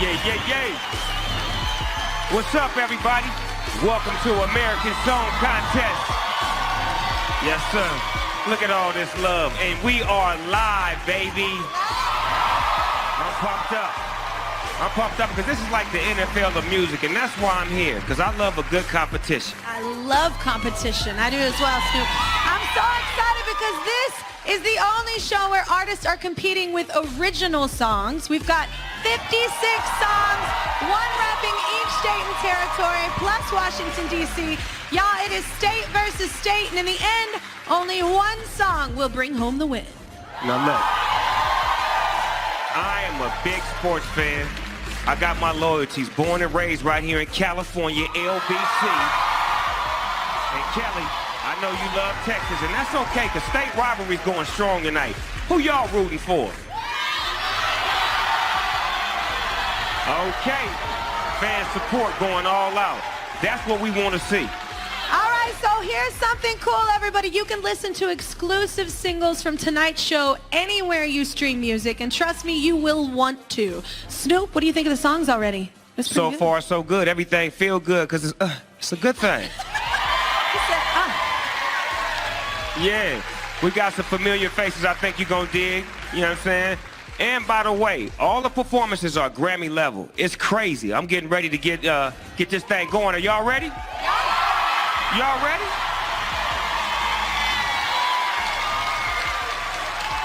Yeah. What's up, everybody? Welcome to American Song Contest. Yes, sir. Look at all this love. And we are live, baby. I'm pumped up. I'm pumped up because this is like the NFL of music, and that's why I'm here, because I love a good competition. I love competition. I do as well, Snoop. I'm so excited because this is the only show where artists are competing with original songs. We've got 56 songs, one repping each state and territory, plus Washington, D.C. Y'all, it is state versus state, and in the end, only one song will bring home the win. Now look, I am a big sports fan. I got my loyalties, born and raised right here in California, LBC. And Kelly, I know you love Texas, and that's okay, because state rivalry's going strong tonight. Who y'all rooting for? Okay, fan support going all out. That's what we want to see. All right, so here's something cool, everybody. You can listen to exclusive singles from tonight's show anywhere you stream music, and trust me, you will want to. Snoop, what do you think of the songs already? So far, so good. Everything feel good, because it's a good thing. Yeah, we got some familiar faces I think you're going to dig, you know what I'm saying? And by the way, all the performances are Grammy level. It's crazy. I'm getting ready to get this thing going. Are y'all ready? Y'all ready?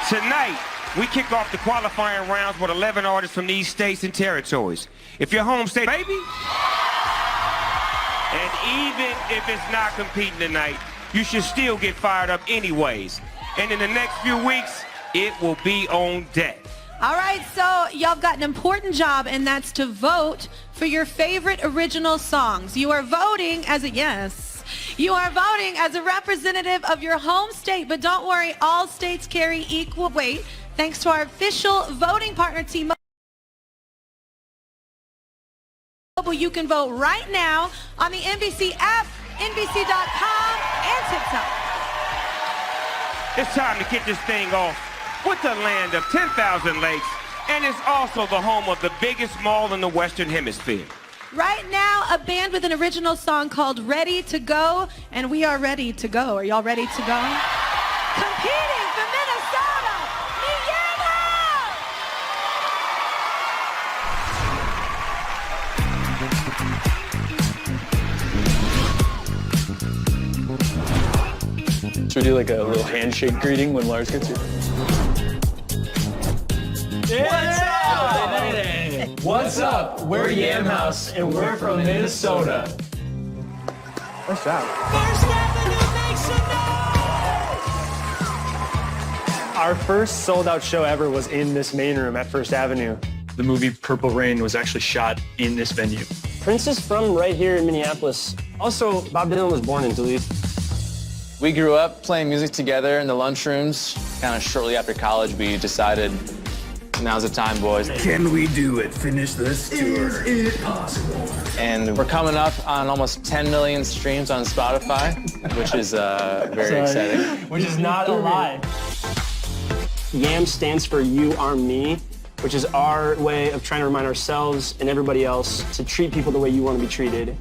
Tonight, we kick off the qualifying rounds with 11 artists from these states and territories. If you're home state, baby, and even if it's not competing tonight, you should still get fired up anyways. And in the next few weeks, it will be on deck. All right, so y'all got an important job, and that's to vote for your favorite original songs. You are voting as a You are voting as a representative of your home state, but don't worry, all states carry equal weight. Thanks to our official voting partner, T-Mobile. You can vote right now on the NBC app, NBC.com, and TikTok. It's time to get this thing off with the land of 10,000 lakes, and it's also the home of the biggest mall in the Western Hemisphere. Right now, a band with an original song called Ready to Go, and we are ready to go. Are y'all ready to go? Competing for Minnesota, Should we do like a little handshake greeting when Lars gets here? What's up? What's up? We're Yam House, and we're from Minnesota. Nice job. Our first sold-out show ever was in this main room at First Avenue. The movie Purple Rain was actually shot in this venue. Prince is from right here in Minneapolis. Also, Bob Dylan was born in Duluth. We grew up playing music together in the lunchrooms. Kind of shortly after college, we decided now's the time, boys. Can we do it? Finish this tour. Is it possible? And we're coming up on almost 10 million streams on Spotify, which is very exciting. Which is not a lie. YAM stands for You Are Me, which is our way of trying to remind ourselves and everybody else to treat people the way you want to be treated.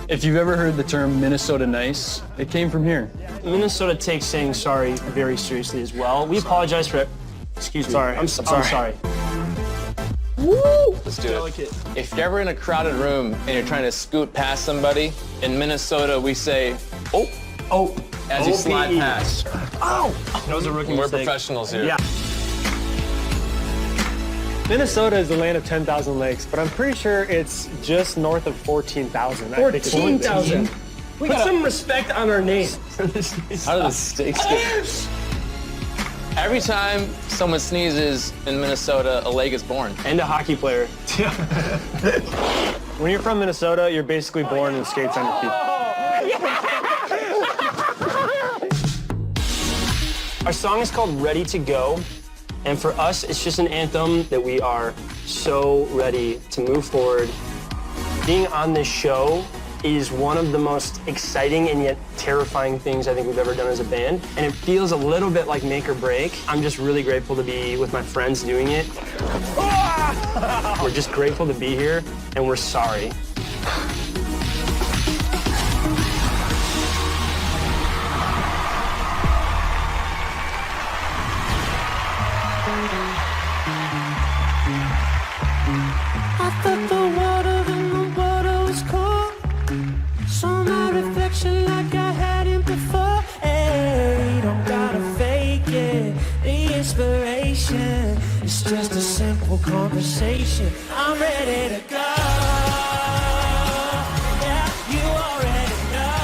If you've ever heard the term Minnesota nice, it came from here. Minnesota takes saying sorry very seriously as well. We apologize for it. Excuse me. Sorry. I'm sorry. Woo! Let's do it. If you're ever in a crowded room and you're trying to scoot past somebody, in Minnesota we say, oh, as you slide past. Oh! That was a rookie We're mistake. professionals here. Yeah. Minnesota is the land of 10,000 lakes, but I'm pretty sure it's just north of 14,000. 14,000. We got some respect on our name. How do the stakes get? Every time someone sneezes in Minnesota, a lake is born. And a hockey player. When you're from Minnesota, you're basically born with skates on your feet. Our song is called Ready to Go, and for us, it's just an anthem that we are so ready to move forward. Being on this show is one of the most exciting and yet terrifying things I think we've ever done as a band, and it feels a little bit like make or break. I'm just really grateful to be with my friends doing it. Wow. We're just grateful to be here, and we're sorry. I thought the water in the water was cold. Saw my reflection like I hadn't before. Hey, don't gotta fake it. The inspiration is just a simple conversation. I'm ready to go. Yeah, you already know.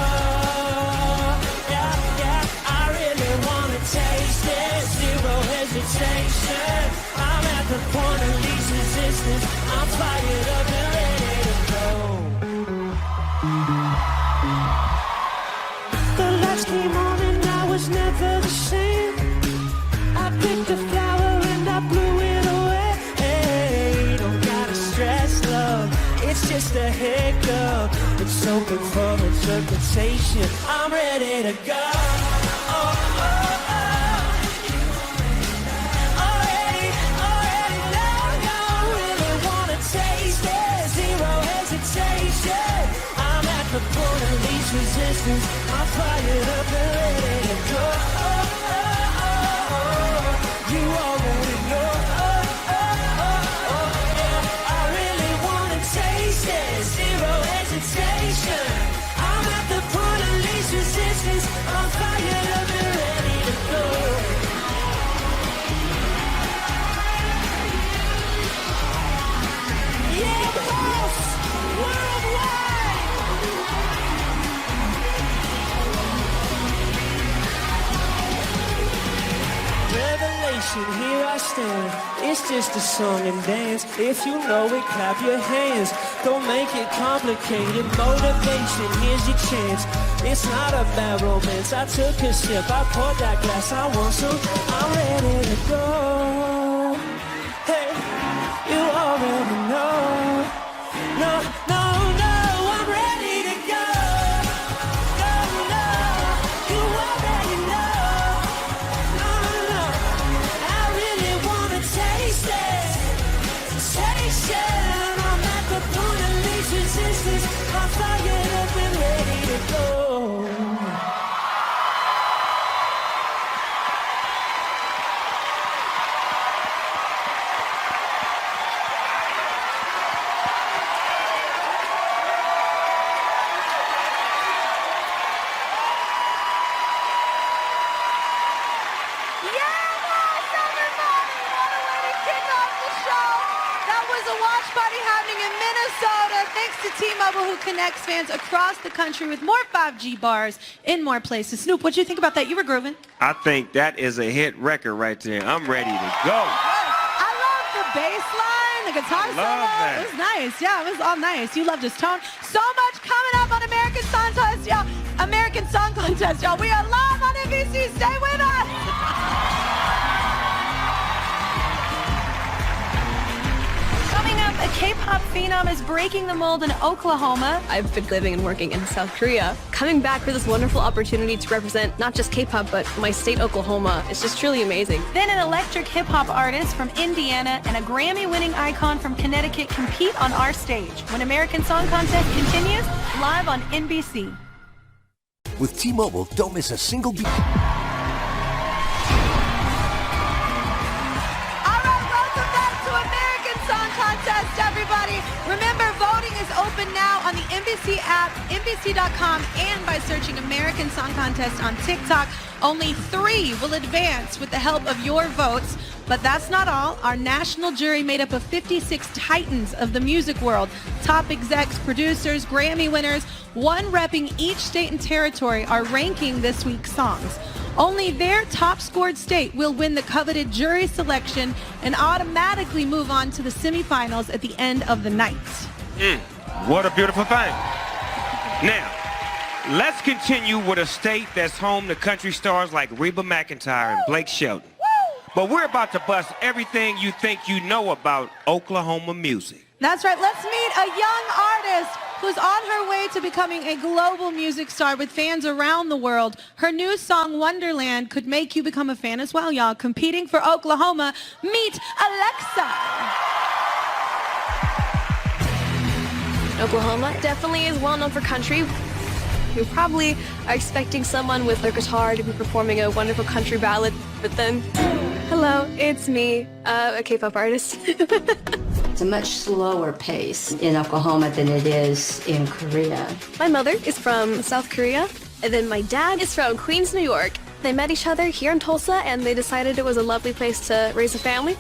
Yeah, yeah, I really wanna taste it. Zero hesitation. I'm at the point of least resistance. I'm fired up and ready to go. The lights came on and I was never the same. I picked a flower and I blew it away. Hey, don't gotta stress, love. It's just a hiccup. It's open for interpretation. I'm ready to go. Oh, oh, oh. Already know you really wanna taste it. Zero hesitation. I'm at the point of least resistance. I'm fired up and ready to go. Oh, oh, oh, oh. You already know. Oh, oh, oh, oh. Yeah, I really wanna taste it. Zero hesitation. I'm at the point of least resistance. I'm fired up and ready to go. Yeah, boss! Worldwide! Revelation, here I stand. It's just a song and dance. If you know it, clap your hands. Don't make it complicated. Motivation, here's your chance. It's not a bad romance. I took a sip, I poured that glass. I want some. I'm ready to go. Hey, you already know. No, no, no, I'm ready to go. No, no, you already know. No, no, I really wanna taste it. Taste it. I'm at the point of least resistance. I'm fired up and ready to go. Yes, everybody! What a way to kick off the show! That was a watch party happening in Minnesota. Thanks to T-Mobile, who connects fans across the country with more 5G bars in more places. Snoop, what do you think about that? You were grooving. I think that is a hit record right there. I'm ready to go. I love the bass line, the guitar solo. that. It was nice. Yeah, it was all nice. You loved his tone. So much coming up on American Song Contest, y'all. American Song Contest, y'all. We are live on NBC. Stay with us. Coming up, a K-pop phenom is breaking the mold in Oklahoma. I've been living and working in South Korea. Coming back for this wonderful opportunity to represent not just K-pop, but my state, Oklahoma, is just truly amazing. Then an electric hip-hop artist from Indiana and a Grammy-winning icon from Connecticut compete on our stage when American Song Contest continues live on NBC. With T-Mobile, don't miss a single beat. All right, welcome back to American Song Contest, everybody. Remember, voting is open now on the NBC app, NBC.com, and by searching American Song Contest on TikTok. Only 3 will advance with the help of your votes. But that's not all. Our national jury, made up of 56 titans of the music world, top execs, producers, Grammy winners, one repping each state and territory, are ranking this week's songs. Only their top scored state will win the coveted jury selection and automatically move on to the semifinals at the end of the night. What a beautiful thing. Now, let's continue with a state that's home to country stars like Reba McEntire and Blake Shelton. But we're about to bust everything you think you know about Oklahoma music. That's right. Let's meet a young artist who's on her way to becoming a global music star with fans around the world. Her new song, Wonderland, could make you become a fan as well, y'all. Competing for Oklahoma, meet Alexa. Oklahoma definitely is well known for country. You probably are expecting someone with their guitar to be performing a wonderful country ballad, but then, hello, it's me, a K-pop artist. It's a much slower pace in Oklahoma than it is in Korea. My mother is from South Korea, and then my dad is from Queens, New York. They met each other here in Tulsa, and they decided it was a lovely place to raise a family.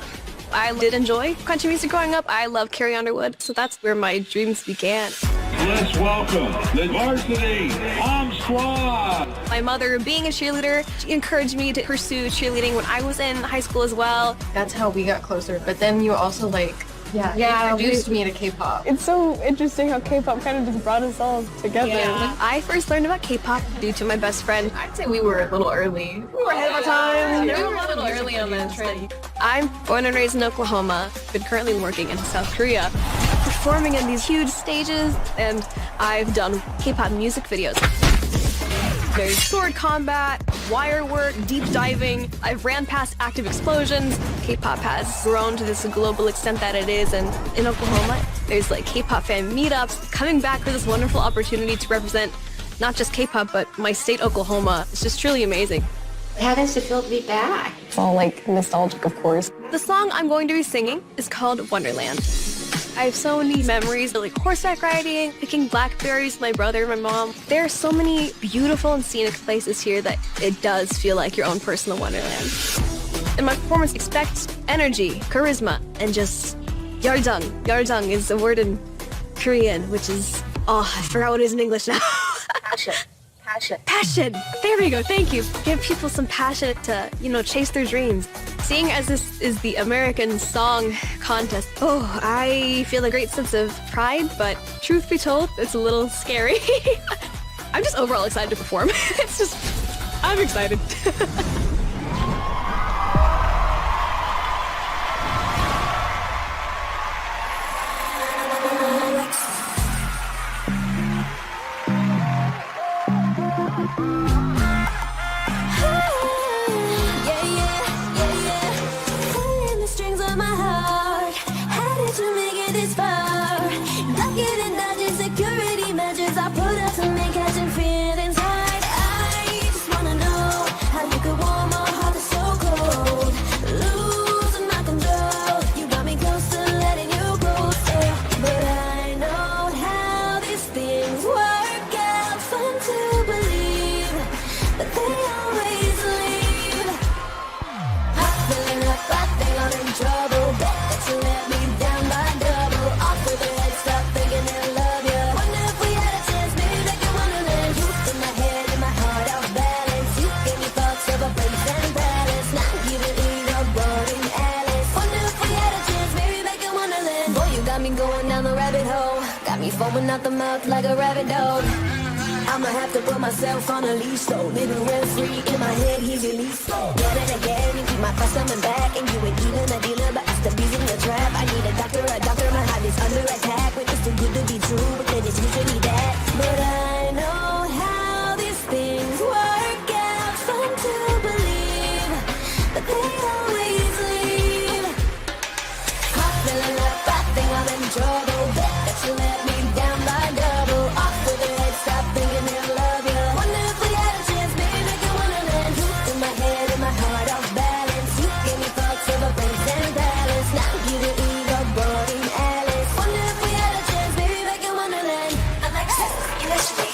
I did enjoy country music growing up. I love Carrie Underwood, so that's where my dreams began. Let's welcome the Varsity Mom Squad. My mother, being a cheerleader, she encouraged me to pursue cheerleading when I was in high school as well. That's how we got closer. But then you also introduced me to K-pop. It's so interesting how K-pop kind of just brought us all together. Yeah. I first learned about K-pop due to my best friend. I'd say we were a little early. We were ahead of our time. We were a little early on that trend. I'm born and raised in Oklahoma, but currently working in South Korea, performing in these huge stages, and I've done K-pop music videos. There's sword combat, wire work, deep diving. I've ran past active explosions. K-pop has grown to this global extent that it is, and in Oklahoma, there's like K-pop fan meetups. Coming back for this wonderful opportunity to represent not just K-pop, but my state, Oklahoma. It's just truly amazing. How does it feel to be back? It's all like nostalgic, of course. The song I'm going to be singing is called Wonderland. I have so many memories of like horseback riding, picking blackberries with my brother and my mom. There are so many beautiful and scenic places here that it does feel like your own personal wonderland. In my performance, expect energy, charisma, and just yarjung. Yarjung is a word in Korean, which is, I forgot what it is in English now. Passion. There we go. Thank you. Give people some passion to, chase their dreams. Seeing as this is the American Song Contest, I feel a great sense of pride, but truth be told, it's a little scary. I'm just overall excited to perform. I'm excited. Foaming out the mouth like a rabbit dog. I'ma have to put myself on a leash, so living rent free in my head, he's released. Again and again, you keep my thoughts coming back, and you ain't even a dealer, but I still be in the trap. I need a doctor, my heart is under attack. But it's too good to be true, but then it's usually that. But I know how these things work out. Fun to believe, but they always leave. I'm feeling like I think I'm in trouble. Bet that you let me down by double. Off to the head, stop thinking they'll love you. Wonder if we had a chance, maybe make it wonderland. In my head, in my heart, off balance. You gave me thoughts of a prince and palace. Now you the ego, boring Alice. Wonder if we had a chance, maybe make it wonderland. I'm like, yes,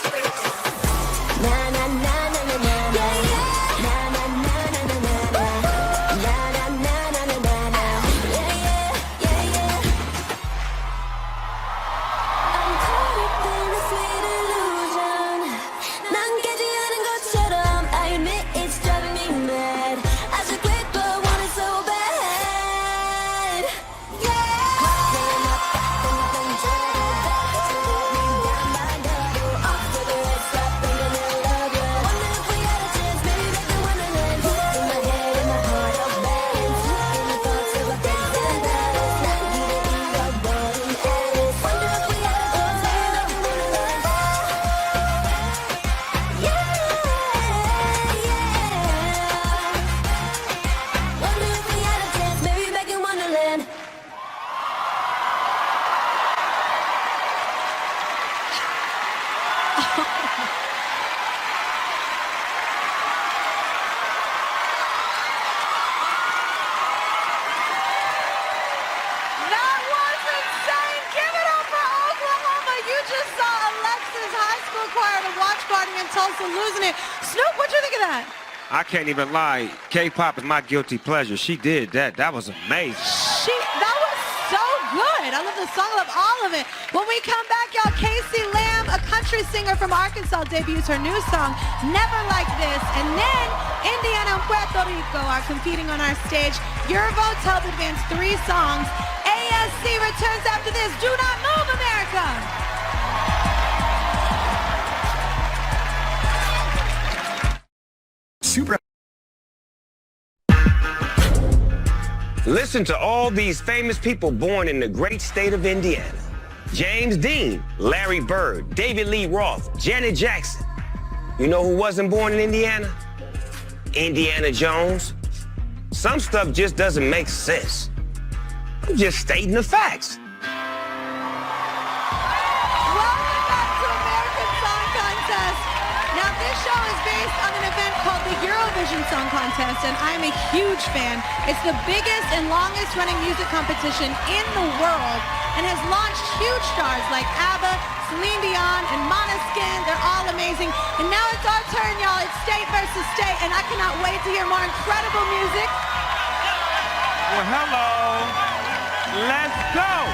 also losing it. Snoop, what'd you think of that? I can't even lie. K-pop is my guilty pleasure. She did that. That was amazing. That was so good. I love the song, I love all of it. When we come back, y'all, Casey Lamb, a country singer from Arkansas, debuts her new song, Never Like This. And then Indiana and Puerto Rico are competing on our stage. Your votes help advance 3 songs. ASC returns after this. Do not move, America. Super. Listen to all these famous people born in the great state of Indiana. James Dean, Larry Bird, David Lee Roth, Janet Jackson. You know who wasn't born in Indiana? Indiana Jones. Some stuff just doesn't make sense. I'm just stating the facts. Welcome back to American Song Contest. Now, this show is based on an event called the Eurovision Song Contest, and I'm a huge fan. It's the biggest and longest running music competition in the world and has launched huge stars like ABBA, Celine Dion, and Måneskin. They're all amazing. And now it's our turn, y'all. It's state versus state, and I cannot wait to hear more incredible music. Well, hello. Let's go.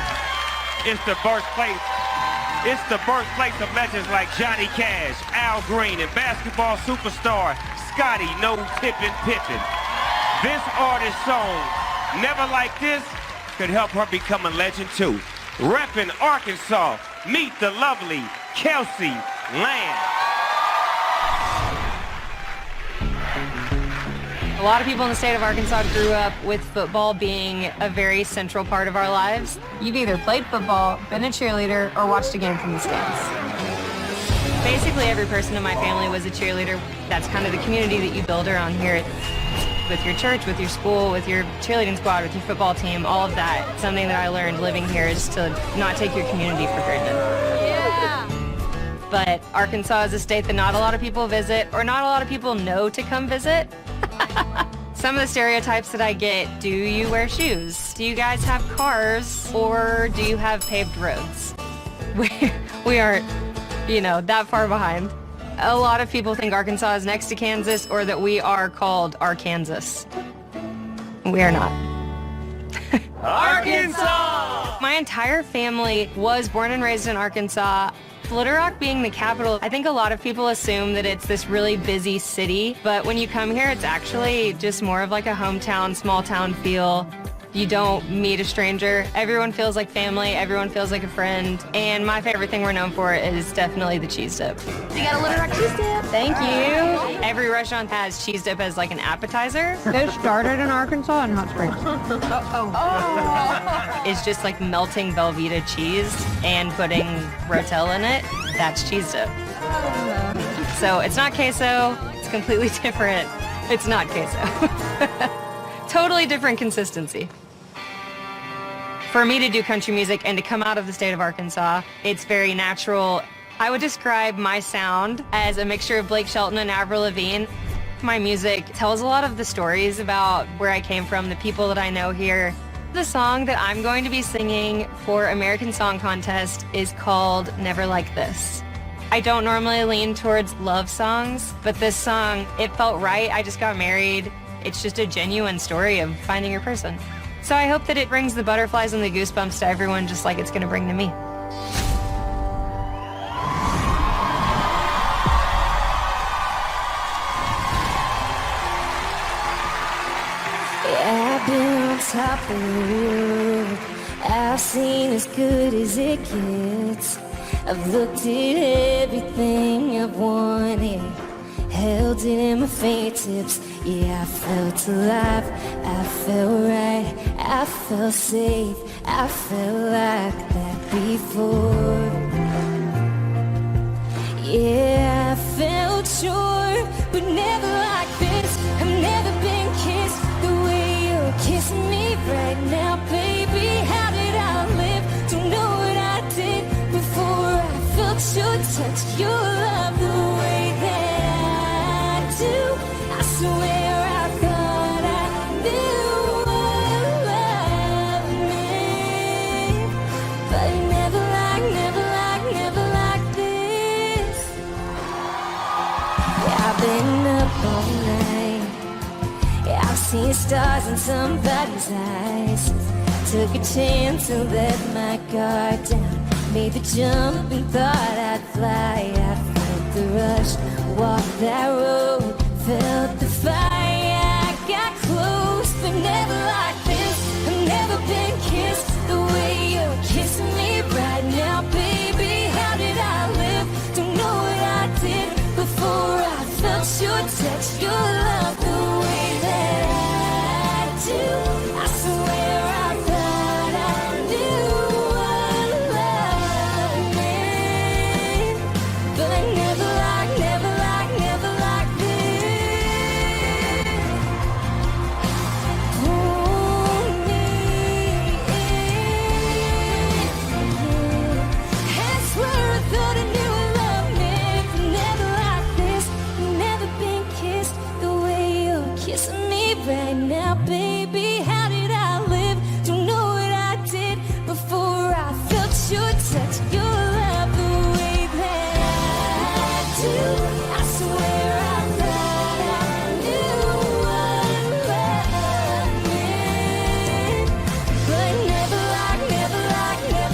It's the birthplace. It's the birthplace of legends like Johnny Cash, Al Green, and basketball superstar Scottie "No Tippin' Pippen. This artist's song, Never Like This, could help her become a legend too. Reppin' Arkansas, meet the lovely Kelsey Lamb. A lot of people in the state of Arkansas grew up with football being a very central part of our lives. You've either played football, been a cheerleader, or watched a game from the stands. Basically, every person in my family was a cheerleader. That's kind of the community that you build around here. With your church, with your school, with your cheerleading squad, with your football team, all of that. Something that I learned living here is to not take your community for granted. Yeah. But Arkansas is a state that not a lot of people visit, or not a lot of people know to come visit. Some of the stereotypes that I get: do you wear shoes? Do you guys have cars? Or do you have paved roads? We aren't, that far behind. A lot of people think Arkansas is next to Kansas, or that we are called Arkansas. We are not. Arkansas! My entire family was born and raised in Arkansas. Little Rock being the capital, I think a lot of people assume that it's this really busy city, but when you come here, it's actually just more of like a hometown, small town feel. You don't meet a stranger. Everyone feels like family. Everyone feels like a friend. And my favorite thing we're known for is definitely the cheese dip. You got a Little Rock cheese dip. Thank you. Every restaurant has cheese dip as like an appetizer. It started in Arkansas and Hot Springs. It's just like melting Velveeta cheese and putting Rotel in it. That's cheese dip. So it's not queso. It's completely different. It's not queso. Totally different consistency. For me to do country music and to come out of the state of Arkansas, it's very natural. I would describe my sound as a mixture of Blake Shelton and Avril Lavigne. My music tells a lot of the stories about where I came from, the people that I know here. The song that I'm going to be singing for American Song Contest is called Never Like This. I don't normally lean towards love songs, but this song, it felt right. I just got married. It's just a genuine story of finding your person. So I hope that it brings the butterflies and the goosebumps to everyone just like it's going to bring to me. Yeah, I've been on top of the world. I've seen as good as it gets. I've looked at everything I've wanted, held it in my fingertips. Yeah, I felt alive, I felt right, I felt safe, I felt like that before. Yeah, I felt sure, but never like this. I've never been kissed the way you're kissing me right now, baby. How did I live? Don't know what I did before I felt your touch, your love, the way that I do. I swear I thought I knew what love meant, but never like this. been up all night. Yeah, I've seen stars in somebody's eyes. Took a chance and let my guard down. Made the jump and thought I'd fly. I felt the rush, walked that road, felt the fire. I got close, but never like this. I've never been kissed the way you're kissing me right now, baby. How did I live? Don't know what I did before I felt your touch, your love, the way that I do. I swear I thought I knew what love meant, but I never like this. I swear I thought I knew what love meant, but never like this. Never been kissed the way you're kissing me right now, baby. How did I live? Don't know what I did before I felt your touch, your love, the way that I do. I swear I thought I knew what love meant, but never like this. Never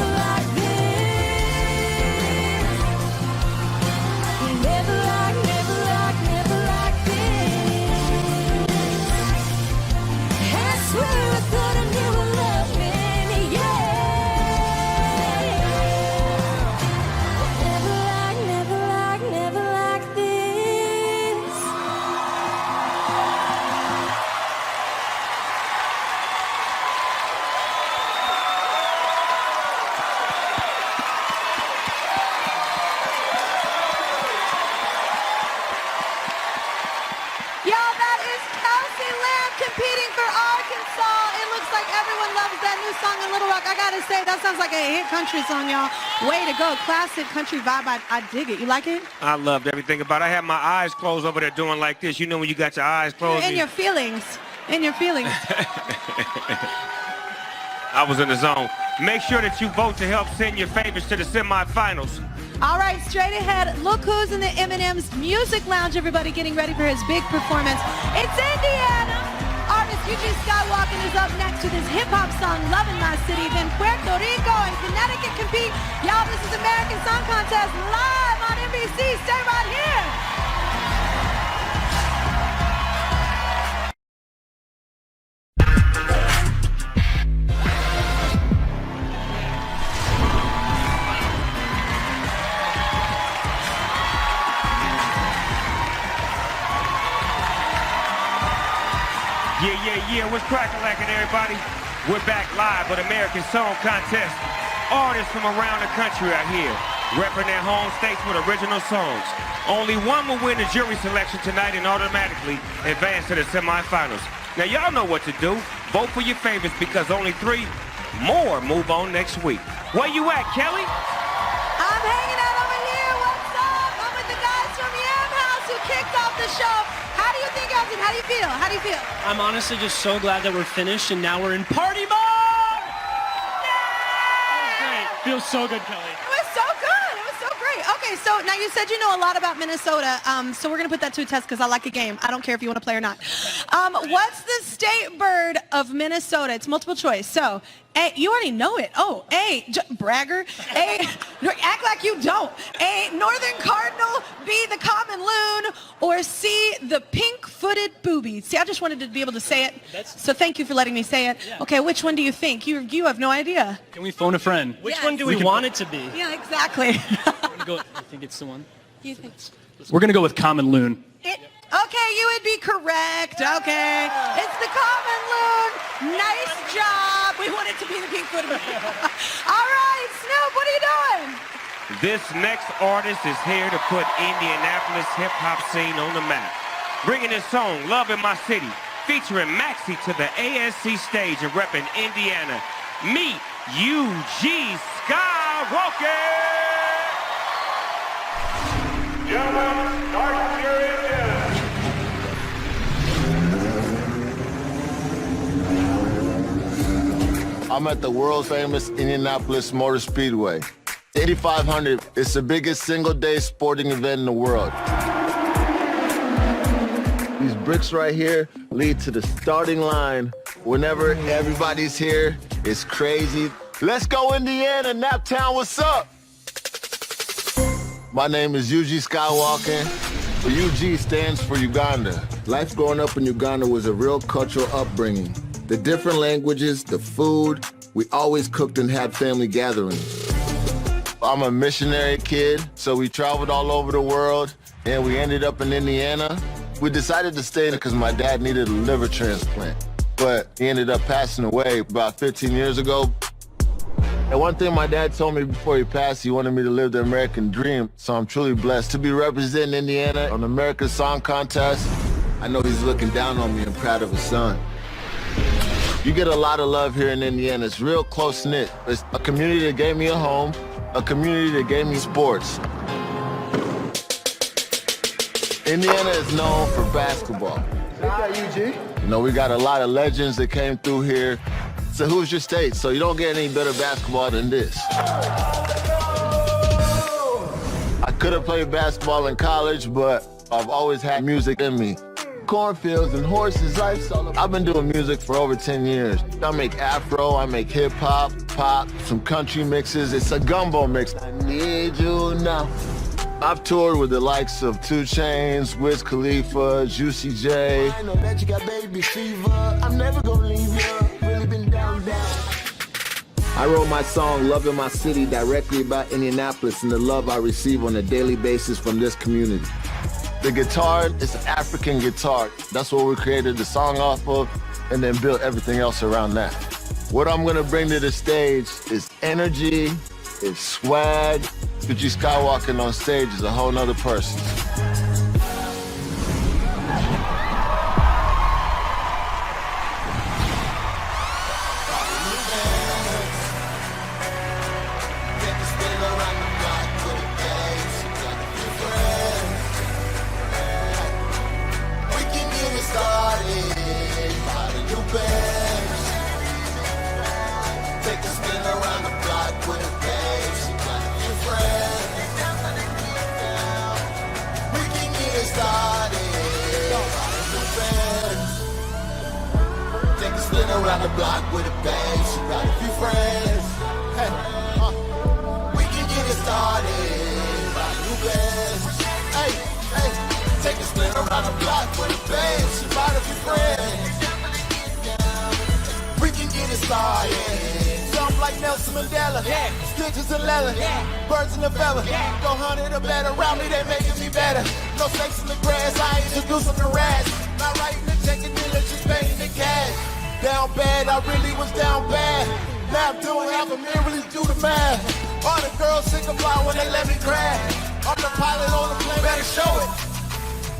like this. I swear I thought I knew what love meant, yeah. Never like this. Y'all, that is Kelsey Lamb competing for Arkansas. It looks like everyone loves that new song in Little Rock. I gotta say, that sounds like a hit country song, y'all. Way to go. Classic country vibe. I dig it. You like it? I loved everything about it. I had my eyes closed over there doing like this. You know when you got your eyes closed? In your feelings. In your feelings. I was in the zone. Make sure that you vote to help send your favorites to the semifinals. All right, straight ahead. Look who's in the M&M's Music Lounge, everybody, getting ready for his big performance. It's Indiana. Artist Eugene Skywalker is up next with his hip-hop song, Lovin' My City. Then Puerto Rico and Connecticut compete. Y'all, this is American Song Contest live on NBC. Stay right here. Yeah, what's crackin', everybody? We're back live with American Song Contest. Artists from around the country are here, repping their home states with original songs. Only one will win the jury selection tonight and automatically advance to the semifinals. Now, y'all know what to do. Vote for your favorites because only 3 more move on next week. Where you at, Kelly? I'm hanging out over here. What's up? I'm with the guys from Yam House who kicked off the show. How do you think, Elton? How do you feel? How do you feel? I'm honestly just so glad that we're finished and now we're in party mode! Great. Feels so good, Kelly. It was so good. It was so great. Okay, so now you said you know a lot about Minnesota, so we're going to put that to a test because I like a game. I don't care if you want to play or not. What's the state bird of Minnesota? It's multiple choice. So, A, you already know it. Oh, A, bragger. A, act like you don't. A, northern cardinal. B, the common loon. Or C, the pink-footed booby. See, I just wanted to be able to say it. So thank you for letting me say it. Yeah. Okay, which one do you think? You have no idea. Can we phone a friend? Which one do we want it to be? Yeah, exactly. I think it's the one. You think? We're going to go with common loon. Okay, you would be correct. Okay. It's the common loon. Nice job. We want it to be the pink-footed booby. All right, Snoop, what are you doing? This next artist is here to put Indianapolis hip-hop scene on the map. Bringing his song, Lovin' My City, featuring Maxie to the ASC stage and repping Indiana. Meet UG Skywalker! Gentlemen, start your engine. I'm at the world-famous Indianapolis Motor Speedway. 8,500 is the biggest single-day sporting event in the world. These bricks right here lead to the starting line. Whenever everybody's here, it's crazy. Let's go, Indiana, Naptown, what's up? My name is UG Skywalker. UG stands for Uganda. Life growing up in Uganda was a real cultural upbringing. The different languages, the food, we always cooked and had family gatherings. I'm a missionary kid, so we traveled all over the world, and we ended up in Indiana. We decided to stay because my dad needed a liver transplant, but he ended up passing away about 15 years ago. And one thing my dad told me before he passed, he wanted me to live the American dream, so I'm truly blessed to be representing Indiana on the American Song Contest. I know he's looking down on me and proud of his son. You get a lot of love here in Indiana. It's real close-knit. It's a community that gave me a home, a community that gave me sports. Indiana is known for basketball. Ain't that UG? You know, we got a lot of legends that came through here. So who's your state? So you don't get any better basketball than this. I could have played basketball in college, but I've always had music in me. Cornfields and horses, life's all about. I've been doing music for over 10 years. I make Afro, I make hip hop, pop, some country mixes. It's a gumbo mix. I need you now. I've toured with the likes of 2 Chainz, Wiz Khalifa, Juicy J. I know that you got baby fever. I'm never gonna leave you. Really been down. I wrote my song, Loving My City, directly about Indianapolis and the love I receive on a daily basis from this community. The guitar is an African guitar. That's what we created the song off of, and then built everything else around that. What I'm gonna bring to the stage is energy, is swag. UG Skywalker on stage is a whole nother person. Around the block with a bang, she got a few friends. Hey, we can get it started. Buy a new band. Hey, take a spin around the block with a bang, she bought a few friends. We can get it started. Jump like Nelson Mandela, stitches and leather, birds in the feather. Go 100 or better, around me they making me better. No snakes in the grass, I introduce them to rats. Not writing the check and dealer, just paying the cash. Down bad, I really was down bad. Now I'm doing half a million, really do the math. All the girls sick of fly when they let me crash. I'm the pilot on the plane, better show it.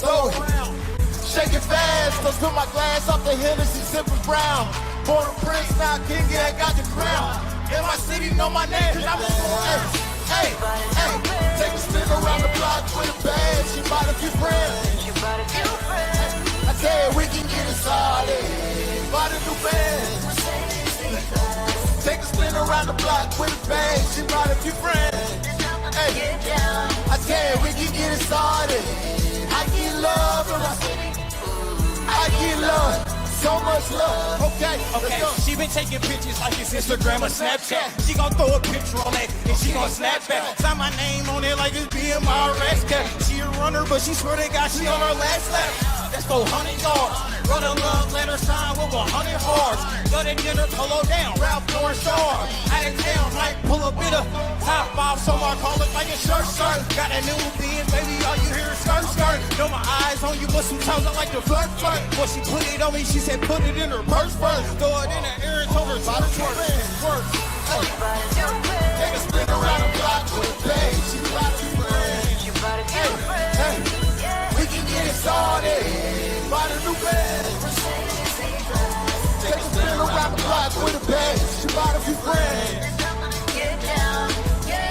Throw it. Shake it fast, let's put my glass off the Hennessy, sipping brown. Born a prince, now king, yeah, I got the crown. In my city, know my name, and I'm hey, take a spin around the block with a bag. She bought a few friends. I said we can get it started. Bought a new band. Take a spin around the block with a bag. She brought a few friends. Hey, I said we can get it started. I get love in my city. I get love. So much love. Okay. She been taking pictures like it's Instagram or Snapchat. She gon' throw a picture on that and she gon' snap back. Sign my name on it like it's being my arrest cap. She a runner, but she swear to God she on her last lap. Let's go 100 yards. Run a love letter sign with 100 hearts. Got a dinner, polo down, Ralph Lauren star. Out of town, might pull a bit of top off, so I call it like a shirt. Got a new being, baby, all you hear is skirt. Know my eyes on you, but sometimes I like to flirt. When she put it on me, she said put it in her purse first. Throw it in the air and told her to twerk. Take a spin around the block with a bag. She bought a few friends. We can get it started. Buy a new bag. Take a spin around the block with a bag. She bought a few friends.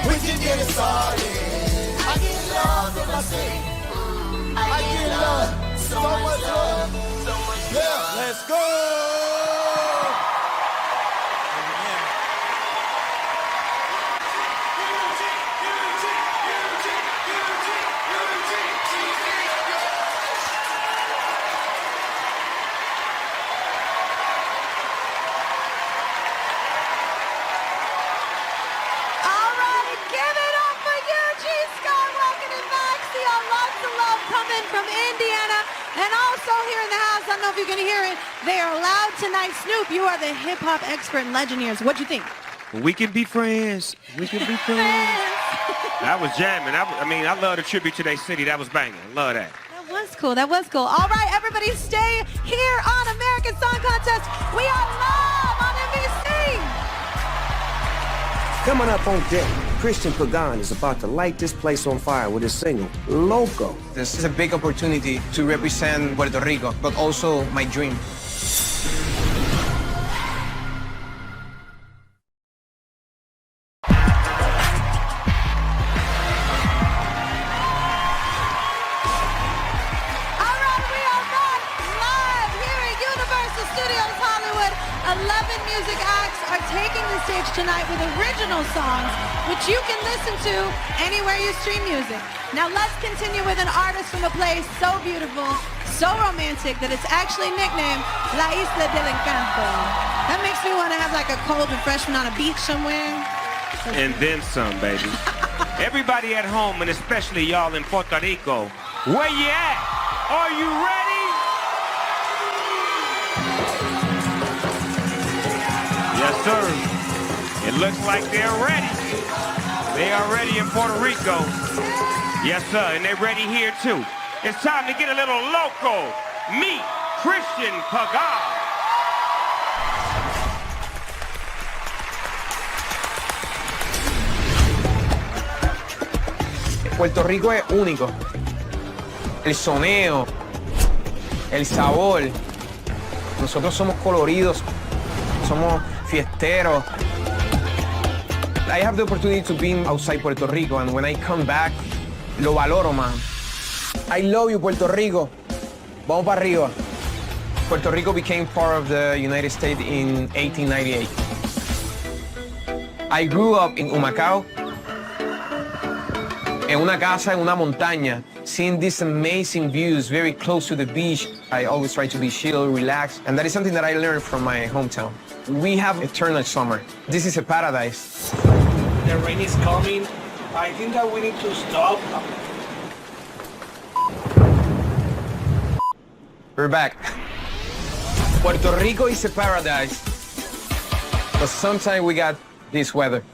We can get it started. I get love in my city. I get love. So much love. Yeah. Let's go. Montana. And also here in the house, I don't know if you can hear it, they are loud tonight. Snoop, you are the hip-hop expert in Legendnaires. What'd you think? We can be friends. We can be friends. That was jamming. I love the tribute to their city. That was banging. Love that. That was cool. That was cool. All right, everybody stay here on American Song Contest. We are live on NBC. Coming up on deck, Christian Pagan is about to light this place on fire with his single, Loco. This is a big opportunity to represent Puerto Rico, but also my dream. Studios Hollywood. 11 music acts are taking the stage tonight with original songs, which you can listen to anywhere you stream music. Now let's continue with an artist from a place so beautiful, so romantic, that it's actually nicknamed La Isla del Encanto. That makes me want to have like a cold refreshment on a beach somewhere. And then some, baby. Everybody at home, and especially y'all in Puerto Rico, where you at? Are you ready? Yes, sir. It looks like they're ready. They are ready in Puerto Rico. Yes, sir, and they're ready here, too. It's time to get a little loco. Meet Christian Pagan. Puerto Rico es único. El soneo, el sabor. Nosotros somos coloridos, somos fiesteros. I have the opportunity to be outside Puerto Rico, and when I come back, lo valoro más. I love you, Puerto Rico. Vamos para arriba. Puerto Rico became part of the United States in 1898. I grew up in Humacao, en una casa en una montaña, seeing these amazing views very close to the beach. I always try to be chill, relaxed, and that is something that I learned from my hometown. We have eternal summer. This is a paradise. The rain is coming. I think that we need to stop. We're back. Puerto Rico is a paradise, but sometimes we got this weather.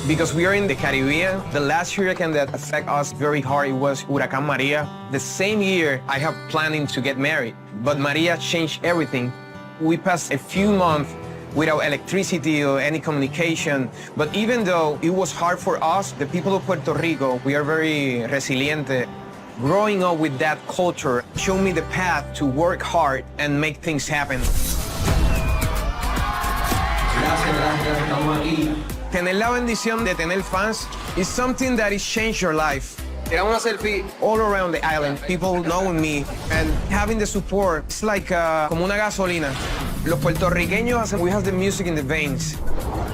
Because we are in the Caribbean, the last hurricane that affected us very hard was Huracán Maria. The same year, I have planning to get married, but Maria changed everything. We passed a few months without electricity or any communication, but even though it was hard for us, the people of Puerto Rico, we are very resiliente. Growing up with that culture showed me the path to work hard and make things happen. Gracias, estamos aquí. Tener la bendición de tener fans is something that has changed your life. Tiramos una selfie. All around the island, people knowing me and having the support, it's like como una gasolina. Los puertorriqueños, we have the music in the veins.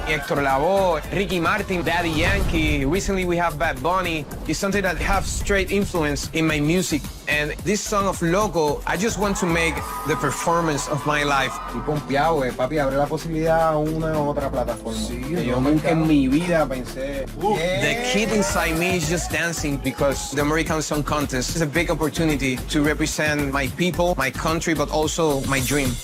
Héctor Lavoe, Ricky Martin, Daddy Yankee. Recently we have Bad Bunny. It's something that has straight influence in my music. And this song of Loco, I just want to make the performance of my life. Estoy pompeado, papi, abre la posibilidad a una u otra plataforma. Sí, yo nunca en mi vida pensé. The kid inside me is just dancing because the American Song Contest is a big opportunity to represent my people, my country, but also my dream.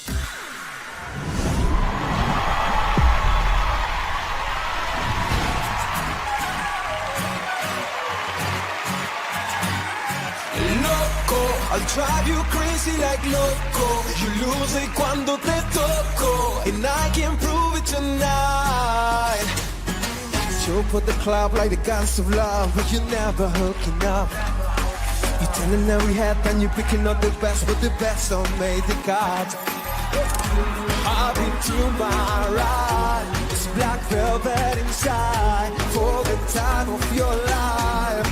I'll drive you crazy like loco. You lose it cuando te toco, and I can prove it tonight. You put the club like the guns of love, but you're never hooking up. You're telling every head and you're picking up the best, but the best don't make the cut. I've been to my ride, it's black velvet inside, for the time of your life.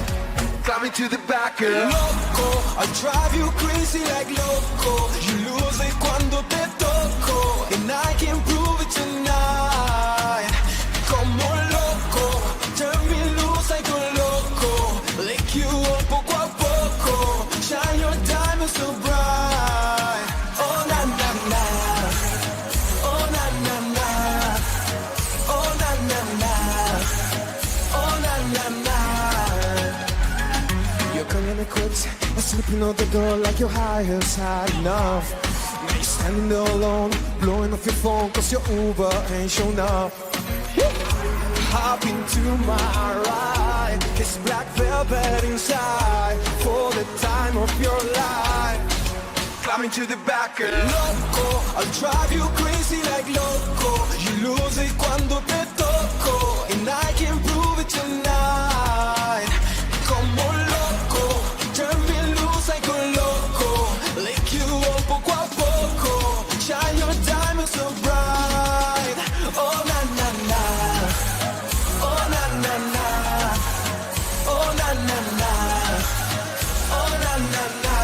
Coming to the back, girl. Loco, I'll drive you crazy like loco. You lose it cuando te toco, and I can prove it tonight. Como loco, turn me loose like a loco. Lick you up poco a poco, shine your diamonds so bright. Oh na na na, oh na na na, oh na na na, oh na na na. You're calling it quits, Slipping on the door like your high heels high enough. Now you're standing there alone, blowing off your phone cause your Uber ain't shown up. Hop into my ride, it's black velvet inside for the time of your life. Climbing to the back, loco, I'll drive you crazy like loco. You lose it cuando te toco, and I can prove it tonight. Como loco, turn me loose like a loco. Lick you up poco a poco, shine your diamonds so bright. Oh na na na, oh na na na, oh na na na, oh na na na.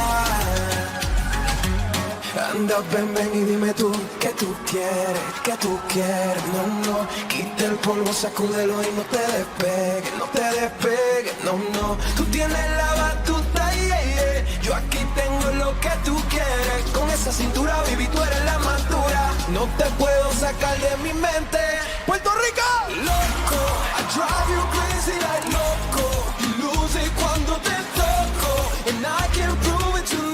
Anda, ven, ven y dime tú, ¿qué tú quieres? ¿Qué tú quieres? No, no, quita el polvo, sacúdelo y no te despegues, no te despegues, no, no. Tú tienes la batuta, yeah, yeah. Yo aquí tengo lo que tú quieres. Con esa cintura, baby, tú eres la más dura. No te puedo sacar de mi mente. ¡Puerto Rico! Loco, I drive you crazy like loco. You lose it cuando te toco, and I can prove it tonight.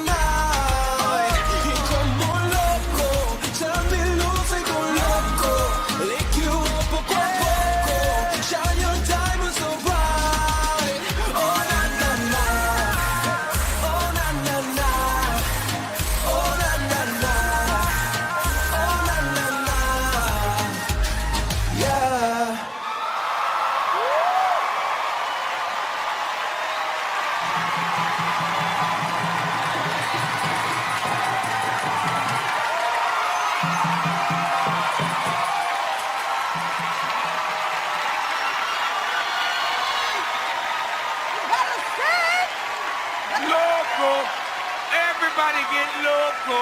Everybody get loco.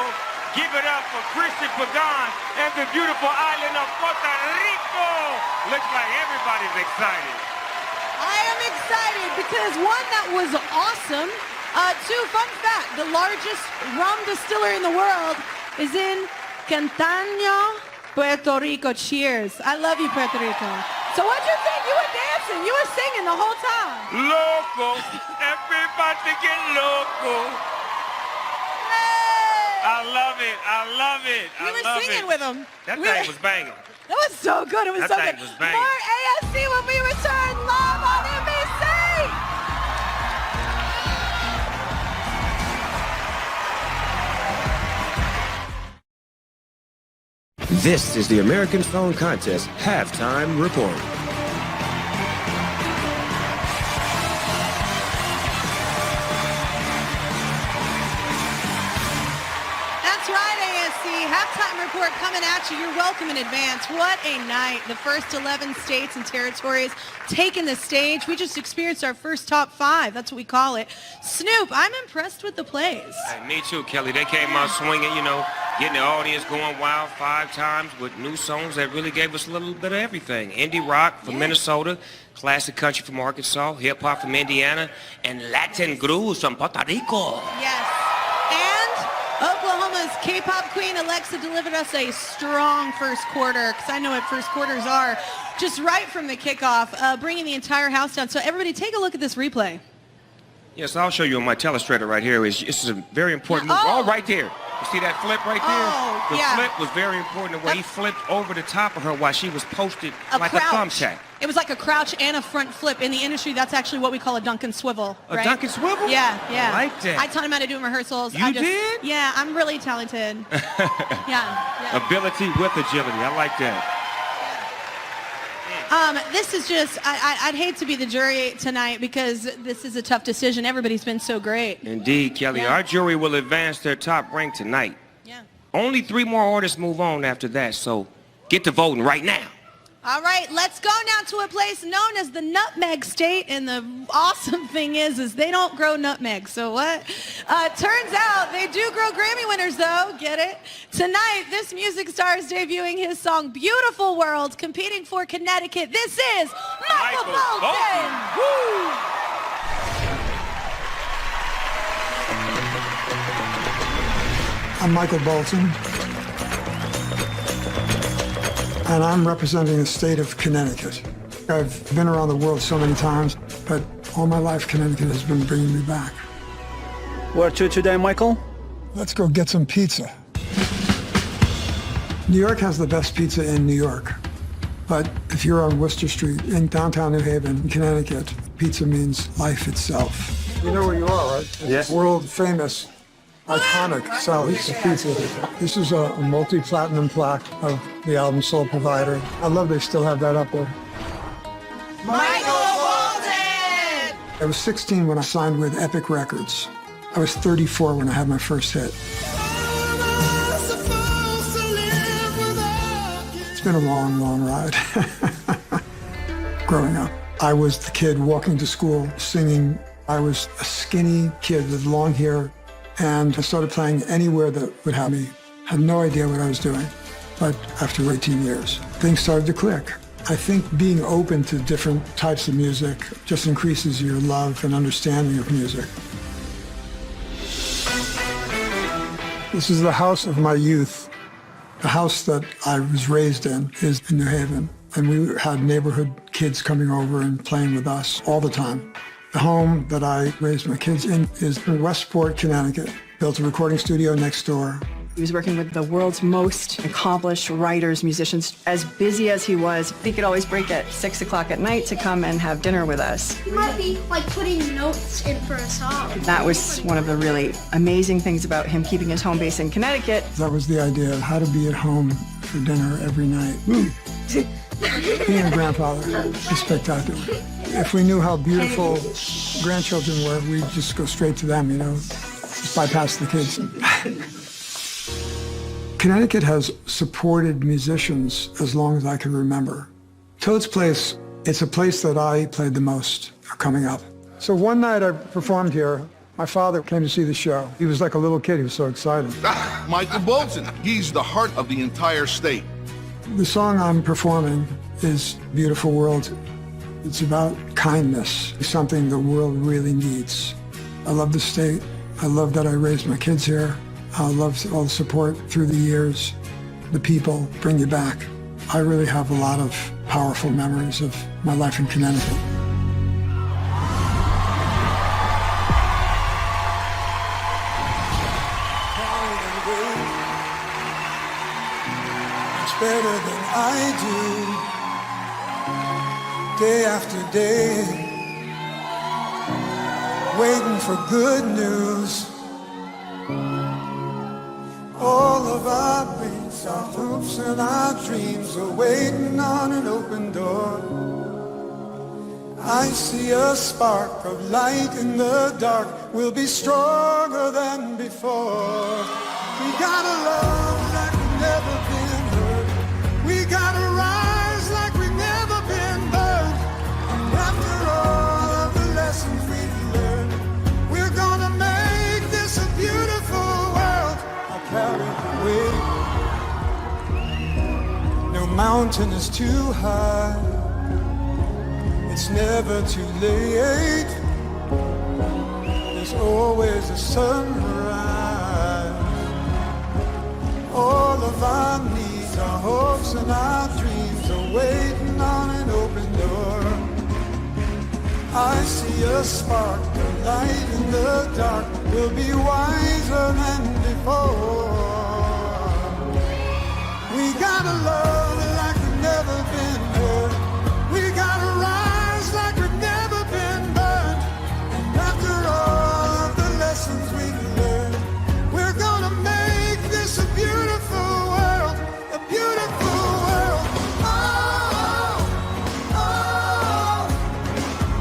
Give it up for Christian Pagan and the beautiful island of Puerto Rico. Looks like everybody's excited. I am excited because one, that was awesome. Two, fun fact, the largest rum distiller in the world is in Cantano, Puerto Rico. Cheers. I love you, Puerto Rico. So what'd you think? You were dancing. You were singing the whole time. Loco. Everybody get loco. I love it. I love it. We were singing with them. That thing was banging. That was so good. It was so good. That thing was banging. More ASC when we return live on NBC. This is the American Song Contest Halftime Report. Halftime report coming at you. You're welcome in advance. What a night. The first 11 states and territories taking the stage. We just experienced our first top 5. That's what we call it. Snoop, I'm impressed with the plays. Hey, me too, Kelly. They came out swinging, you know, getting the audience going wild 5 times with new songs that really gave us a little bit of everything. Indie rock from Minnesota, classic country from Arkansas, hip-hop from Indiana, and Latin grooves from Puerto Rico. Yes. Oklahoma's K-pop queen Alexa delivered us a strong first quarter, because I know what first quarters are, just right from the kickoff, bringing the entire house down. So everybody take a look at this replay. Yes, I'll show you on my telestrator right here. This is a very important move. Oh, right there. You see that flip right there? The flip was very important, the way he flipped over the top of her while she was posted like a thumbtack. It was like a crouch and a front flip. In the industry, that's actually what we call a dunk and swivel. A dunk and swivel? Yeah, yeah. I like that. I taught him how to do in rehearsals. You did? Yeah, I'm really talented. yeah. Ability with agility. I like that. This is just, I'd hate to be the jury tonight because this is a tough decision. Everybody's been so great. Indeed, Kelly. Our jury will advance their top rank tonight. Yeah. Only 3 more artists move on after that, so get to voting right now. All right, let's go now to a place known as the Nutmeg State, and the awesome thing is they don't grow nutmeg, so what? Turns out they do grow Grammy winners, though. Get it? Tonight, this music star is debuting his song Beautiful World, competing for Connecticut. This is Michael Bolton. Woo! I'm Michael Bolton, and I'm representing the state of Connecticut. I've been around the world so many times, but all my life Connecticut has been bringing me back. Where to today, Michael? Let's go get some pizza. New York has the best pizza in New York. But if you're on Worcester Street in downtown New Haven, Connecticut, pizza means life itself. You know where you are, right? Yes. World famous, iconic Sally's Pizza. This is a multi-platinum plaque of the album Soul Provider. I love they still have that up there. Michael Walden! I was 16 when I signed with Epic Records. I was 34 when I had my first hit. It's been a long, long ride. Growing up, I was the kid walking to school singing. I was a skinny kid with long hair, and I started playing anywhere that would have me. Had no idea what I was doing, but after 18 years, things started to click. I think being open to different types of music just increases your love and understanding of music. This is the house of my youth. The house that I was raised in is in New Haven, and we had neighborhood kids coming over and playing with us all the time. The home that I raised my kids in is in Westport, Connecticut. Built a recording studio next door. He was working with the world's most accomplished writers, musicians. As busy as he was, he could always break at 6 o'clock at night to come and have dinner with us. You might be like putting notes in for a song. That was one of the really amazing things about him keeping his home base in Connecticut. That was the idea of how to be at home for dinner every night. Being a grandfather is spectacular. If we knew how beautiful grandchildren were, we'd just go straight to them, you know, just bypass the kids. Connecticut has supported musicians as long as I can remember. Toad's Place, it's a place that I played the most coming up. So one night I performed here. My father came to see the show. He was like a little kid. He was so excited. Michael Bolton. He's the heart of the entire state. The song I'm performing is Beautiful World. It's about kindness, something the world really needs. I love the state. I love that I raised my kids here. I love all the support through the years. The people bring you back. I really have a lot of powerful memories of my life in Connecticut. It's better than I do, day after day, waiting for good news. All of our dreams, our hopes and our dreams are waiting on an open door. I see a spark of light in the dark. We'll be stronger than before. We gotta love like we've never been hurt. We gotta rise like we've never been burned. And after all of the lessons we've learned, we're gonna make this a beautiful world. Carry the weight. No mountain is too high. It's never too late. There's always a sunrise. All of our needs, our hopes and our dreams are waiting on an open door. I see a spark of light in the dark. We'll be wiser than before. We gotta love like we've never been hurt. We gotta rise like we've never been burned. And after all of the lessons we've learned, we're gonna make this a beautiful world, a beautiful world. Oh, oh,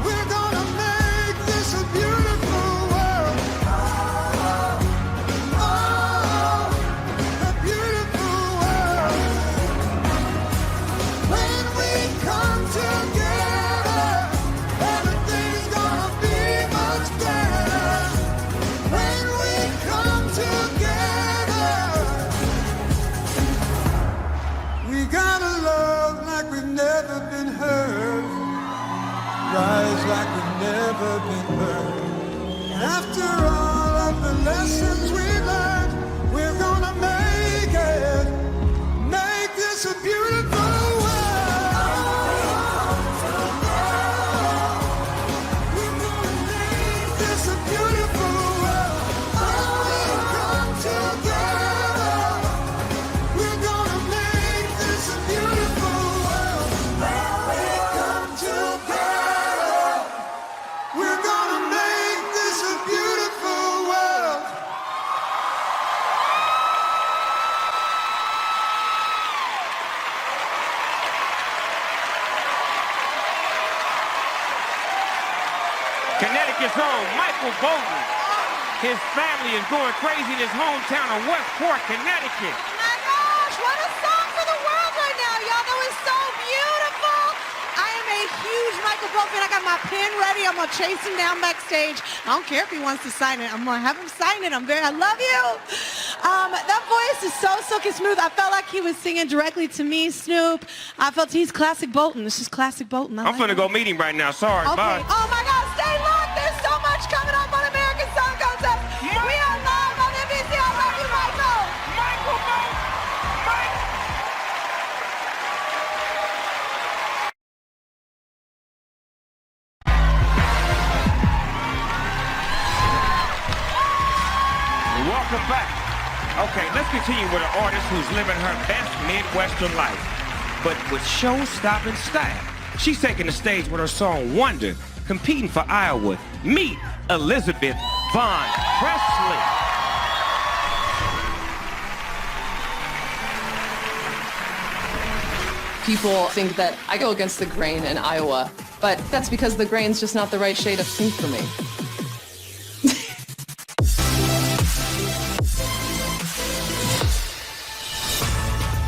we're gonna make this a beautiful world. Oh, a beautiful world. When we come together, everything's gonna be much better. When we come together, we gotta love like we've never been hurt. Rise like we've never been burned. After all of the lessons we've learned, we're gonna make it. Make this a beautiful world. We're gonna make this a beautiful world. America's own Michael Bolton. His family is going crazy in his hometown of Westport, Connecticut. Oh my gosh, what a song for the world right now. Y'all know it's so beautiful. I am a huge Michael Bolton fan. I got my pen ready. I'm going to chase him down backstage. I don't care if he wants to sign it. I'm going to have him sign it. I love you. That voice is so silky smooth. I felt like he was singing directly to me, Snoop. I felt he's classic Bolton. This is classic Bolton. I'm finna go meet him right now. Sorry, okay. bye. Oh my God, stay locked. There's so much coming up on American Song Contest. We are live on NBC. I love you, Michael. Michael Bolton. Welcome back. Okay, let's continue with an artist who's living her best Midwestern life, but with show-stopping style. She's taking the stage with her song Wonder, competing for Iowa. Meet Elizabeth Von Presley. People think that I go against the grain in Iowa, but that's because the grain's just not the right shade of pink for me.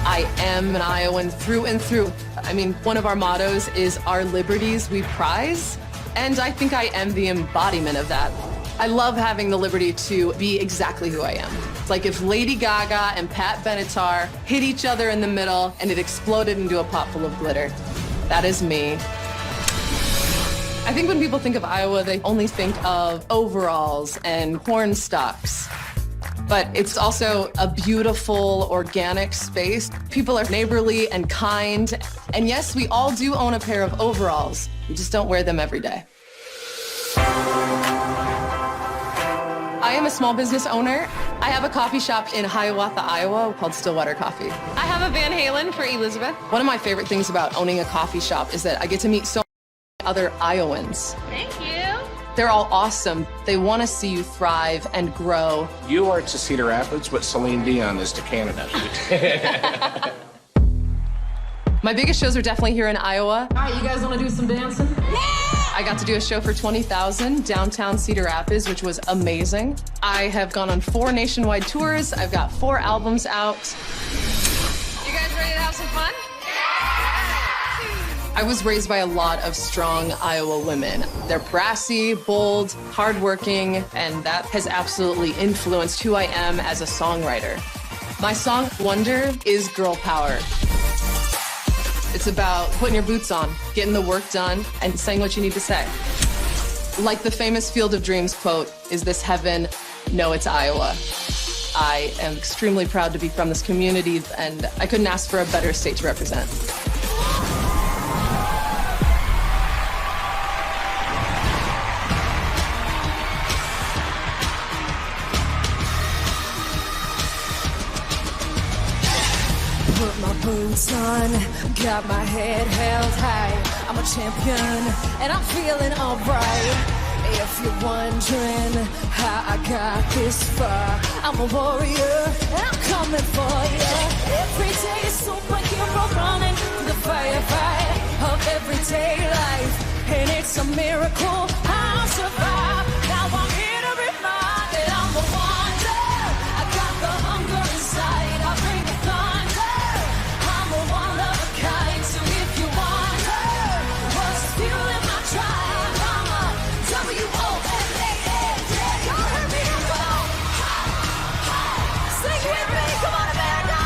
I am an Iowan through and through. I mean, one of our mottos is our liberties we prize, and I think I am the embodiment of that. I love having the liberty to be exactly who I am. It's like if Lady Gaga and Pat Benatar hit each other in the middle and it exploded into a pot full of glitter. That is me. I think when people think of Iowa, they only think of overalls and corn stalks. But it's also a beautiful, organic space. People are neighborly and kind. And yes, we all do own a pair of overalls. We just don't wear them every day. I am a small business owner. I have a coffee shop in Hiawatha, Iowa called Stillwater Coffee. I have a Van Halen for Elizabeth. One of my favorite things about owning a coffee shop is that I get to meet so many other Iowans. Thank you. They're all awesome. They want to see you thrive and grow. You are to Cedar Rapids what Celine Dion is to Canada. My biggest shows are definitely here in Iowa. All right, you guys want to do some dancing? I got to do a show for 20,000 downtown Cedar Rapids, which was amazing. I have gone on 4 nationwide tours. I've got 4 albums out. You guys ready to have some fun? I was raised by a lot of strong Iowa women. They're brassy, bold, hardworking, and that has absolutely influenced who I am as a songwriter. My song, Wonder, is girl power. It's about putting your boots on, getting the work done, and saying what you need to say. Like the famous Field of Dreams quote, "Is this heaven? No, it's Iowa." I am extremely proud to be from this community, and I couldn't ask for a better state to represent. Put my boots on, got my head held high. I'm a champion, and I'm feeling alright. If you're wondering how I got this far, I'm a warrior, and I'm coming for you. Every day is superhero running through the firefight of everyday life, and it's a miracle I'll survive. Now I'm here to remind that I'm a wonder. I got the hunger inside, I bring the thunder. I'm a one of a kind, so if you wonder what's fueling my drive, I'm a W-O-M-A-N. Y'all heard me go. Sing with me, come on, Amanda.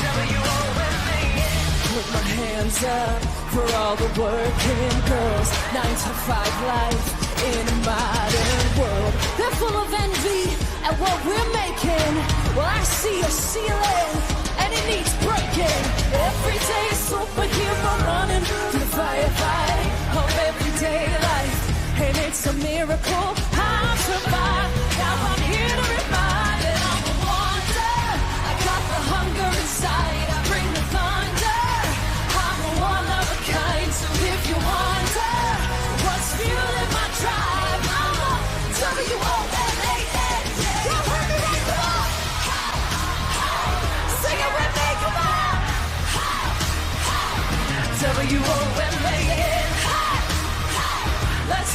W-O-M-A-N. Put my hands up for all the working girls. 9-to-5 life in a modern world. They're full of envy at what we're making. Well, I see a ceiling and it needs breaking. Every day a superhero running through the firefight of everyday life, and it's a miracle I'll survive. Now I'm here to remind that I'm a wonder. I got the hunger inside, I bring the thunder. I'm a one of a kind, so if you wonder what's fueling my drive, I'm a W-O-M-A-N. Y'all heard me right? Come on. Sing it with me, come on. W-O-M-A-N. Let's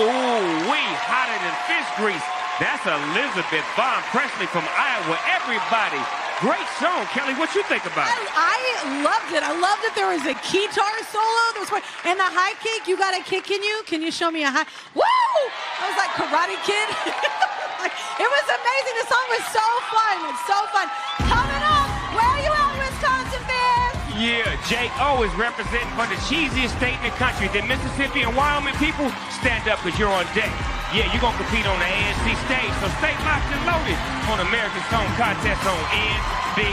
Ooh-wee, hotter than fish grease. That's Elizabeth Von Presley from Iowa. Everybody, great song. Kelly, what you think about it? I loved it. I loved that there was a guitar solo. There was and the high kick. You got a kick in you? Can you show me a high? Woo! I was like Karate Kid. It was amazing. The song was so fun. It's so fun. Coming up, where are you at, Wisconsin fans? Yeah, Jake always representing for the cheesiest state in the country. The Mississippi and Wyoming people, stand up because you're on deck. Yeah, you're going to compete on the ANC stage, so stay locked and loaded on American Song Contest on NBC.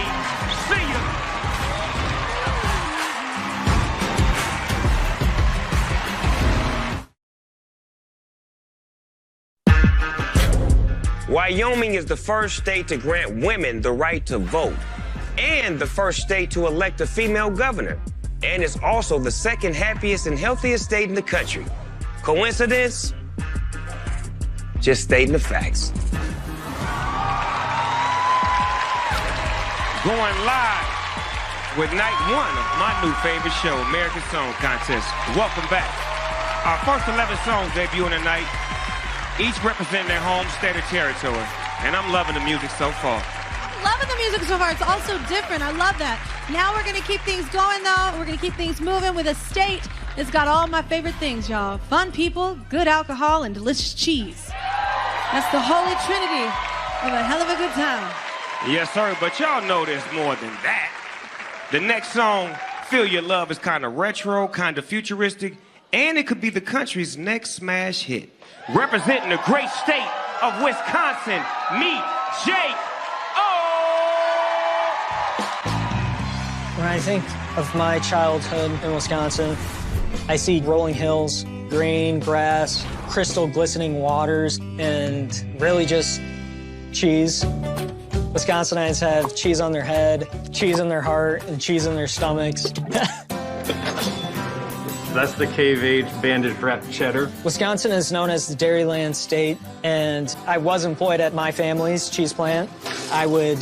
Wyoming is the first state to grant women the right to vote, and the first state to elect a female governor, and it's also the second happiest and healthiest state in the country. Coincidence? Just stating the facts. Going live with night one of my new favorite show, American Song Contest. Welcome back. Our first 11 songs debuting tonight, each representing their home, state, or territory. And I'm loving the music so far. Loving the music so far. It's also different. I love that. Now we're going to keep things going, though. We're going to keep things moving with a state that's got all my favorite things, y'all. Fun people, good alcohol, and delicious cheese. That's the holy trinity of a hell of a good time. Yes, sir, but y'all know there's more than that. The next song, Feel Your Love, is kind of retro, kind of futuristic, and it could be the country's next smash hit. Representing the great state of Wisconsin, meet Jake. When I think of my childhood in Wisconsin, I see rolling hills, green grass, crystal glistening waters, and really just cheese. Wisconsinites have cheese on their head, cheese in their heart, and cheese in their stomachs. That's the cave-aged banded wrapped cheddar. Wisconsin is known as the Dairyland state, and I was employed at my family's cheese plant. I would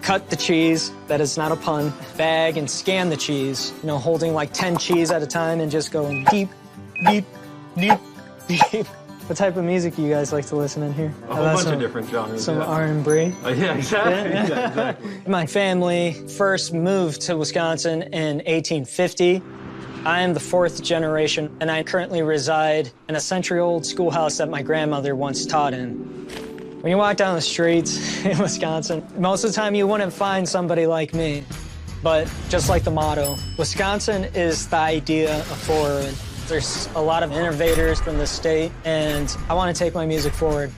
cut the cheese, that is not a pun, bag and scan the cheese, you know, holding like 10 cheese at a time and just going deep, deep, deep, deep. What type of music do you guys like to listen in here? A whole bunch of different genres. Some yeah. R&B? Yeah, exactly. Yeah, exactly. My family first moved to Wisconsin in 1850. I am the fourth generation, and I currently reside in a century-old schoolhouse that my grandmother once taught in. When you walk down the streets in Wisconsin, most of the time you wouldn't find somebody like me. But just like the motto, Wisconsin is the idea of forward. There's a lot of innovators from the state, and I want to take my music forward.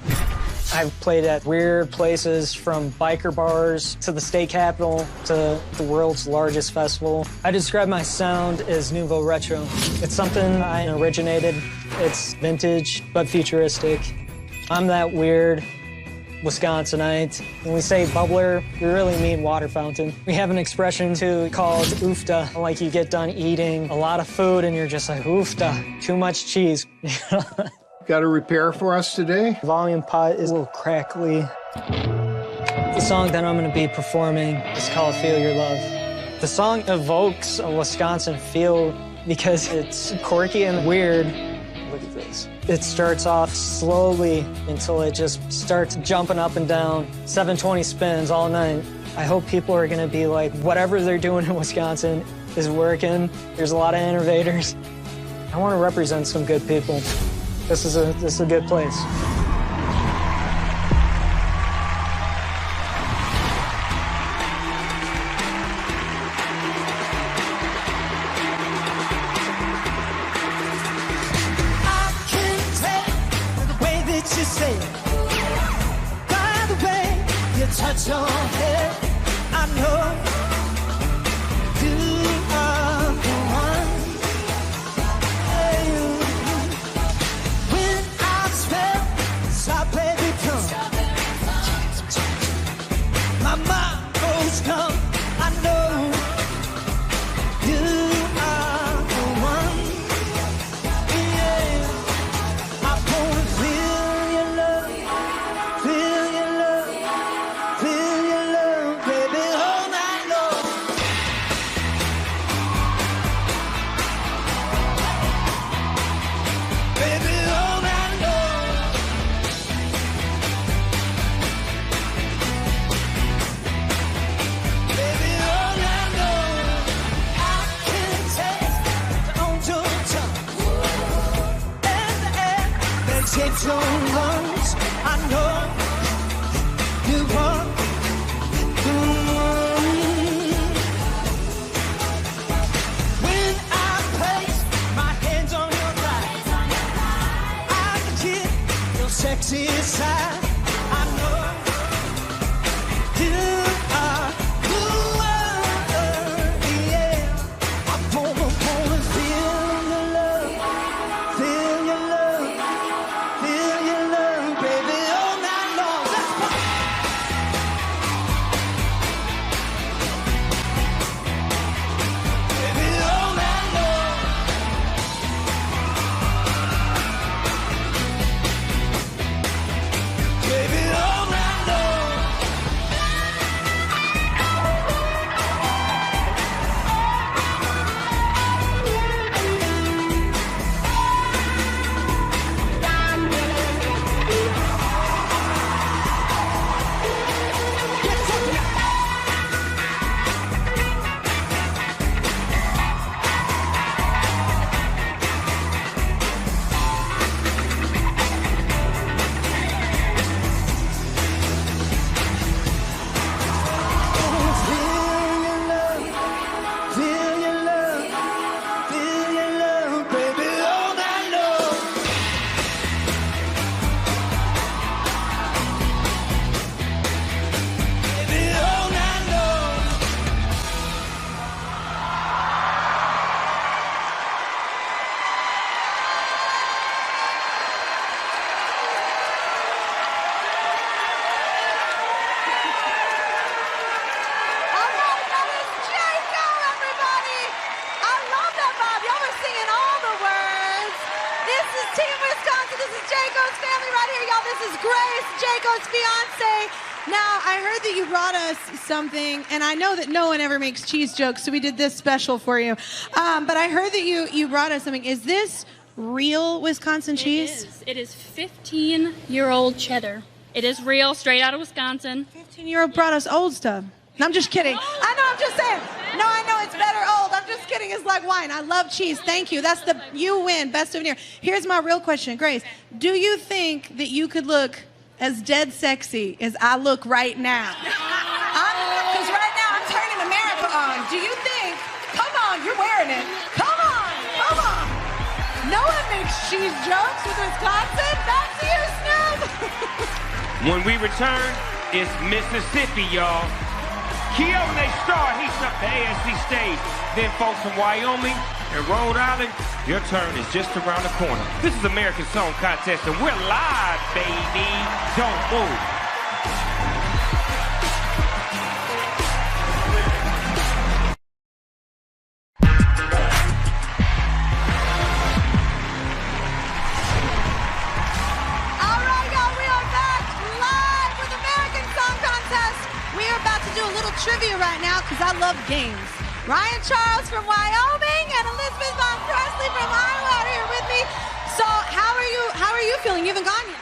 I've played at weird places, from biker bars to the state capitol to the world's largest festival. I describe my sound as nouveau retro. It's something I originated. It's vintage, but futuristic. I'm that weird Wisconsinite. When we say bubbler, we really mean water fountain. We have an expression too called oofta, like you get done eating a lot of food and you're just like, oofta, too much cheese. Got a repair for us today? Volume pot is a little crackly. The song that I'm gonna be performing is called Feel Your Love. The song evokes a Wisconsin feel because it's quirky and weird. Look at this. It starts off slowly until it just starts jumping up and down. 720 spins all night. I hope people are gonna be like, whatever they're doing in Wisconsin is working. There's a lot of innovators. I wanna represent some good people. This is a good place. You say, by the way you touch your head, I know you are the one. When I smell strawberry plum, my mangoes come, I know you are the one. Yeah, I wanna feel your love, baby, all night long. This is Grace, Jacob's fiance. Now, I heard that you brought us something, and I know that no one ever makes cheese jokes, so we did this special for you. But I heard that you brought us something. Is this real Wisconsin cheese? It is 15-year-old cheddar. It is real, straight out of Wisconsin. 15-year-old brought us old stuff. No, I'm just kidding. I know, I'm just saying. No, I know it's better old. I'm just kidding. It's like wine. I love cheese. Thank you. You win. Best souvenir. Here's my real question, Grace. Do you think that you could look as dead sexy as I look right now? Because right now I'm turning America on. Do you think? Come on, you're wearing it. Come on, come on. No one makes cheese jokes with Wisconsin. Back to you, Snoop. When we return, it's Mississippi, y'all. Keone Star heats up the ASC stage. Then folks from Wyoming and Rhode Island, your turn is just around the corner. This is American Song Contest, and we're live, baby. Don't move. All right, y'all, we are back live with American Song Contest. We are about to do a little trivia right now because I love games. Ryan Charles from Wyoming and Elizabeth Von Presley from Iowa are here with me. So how are you feeling? You haven't gone yet.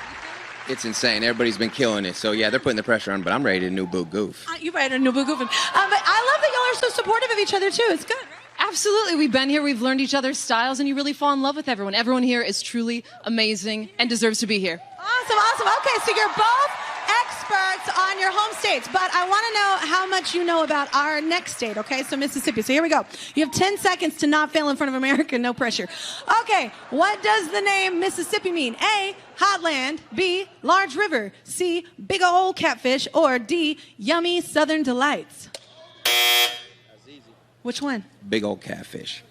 It's insane. Everybody's been killing it. So, yeah, they're putting the pressure on, but I'm ready to new boo goof. You're ready to new boo goofing. But I love that y'all are so supportive of each other, too. It's good, right? Absolutely. We've been here, we've learned each other's styles, and you really fall in love with everyone. Everyone here is truly amazing and deserves to be here. Awesome, awesome. Okay, so you're both experts on your home states, but I want to know how much you know about our next state, okay? So Mississippi. So here we go. You have 10 seconds to not fail in front of America, no pressure. Okay, what does the name Mississippi mean? A, hot land, B, large river, C, big old catfish, or D, yummy southern delights? That's easy. Which one? Big old catfish.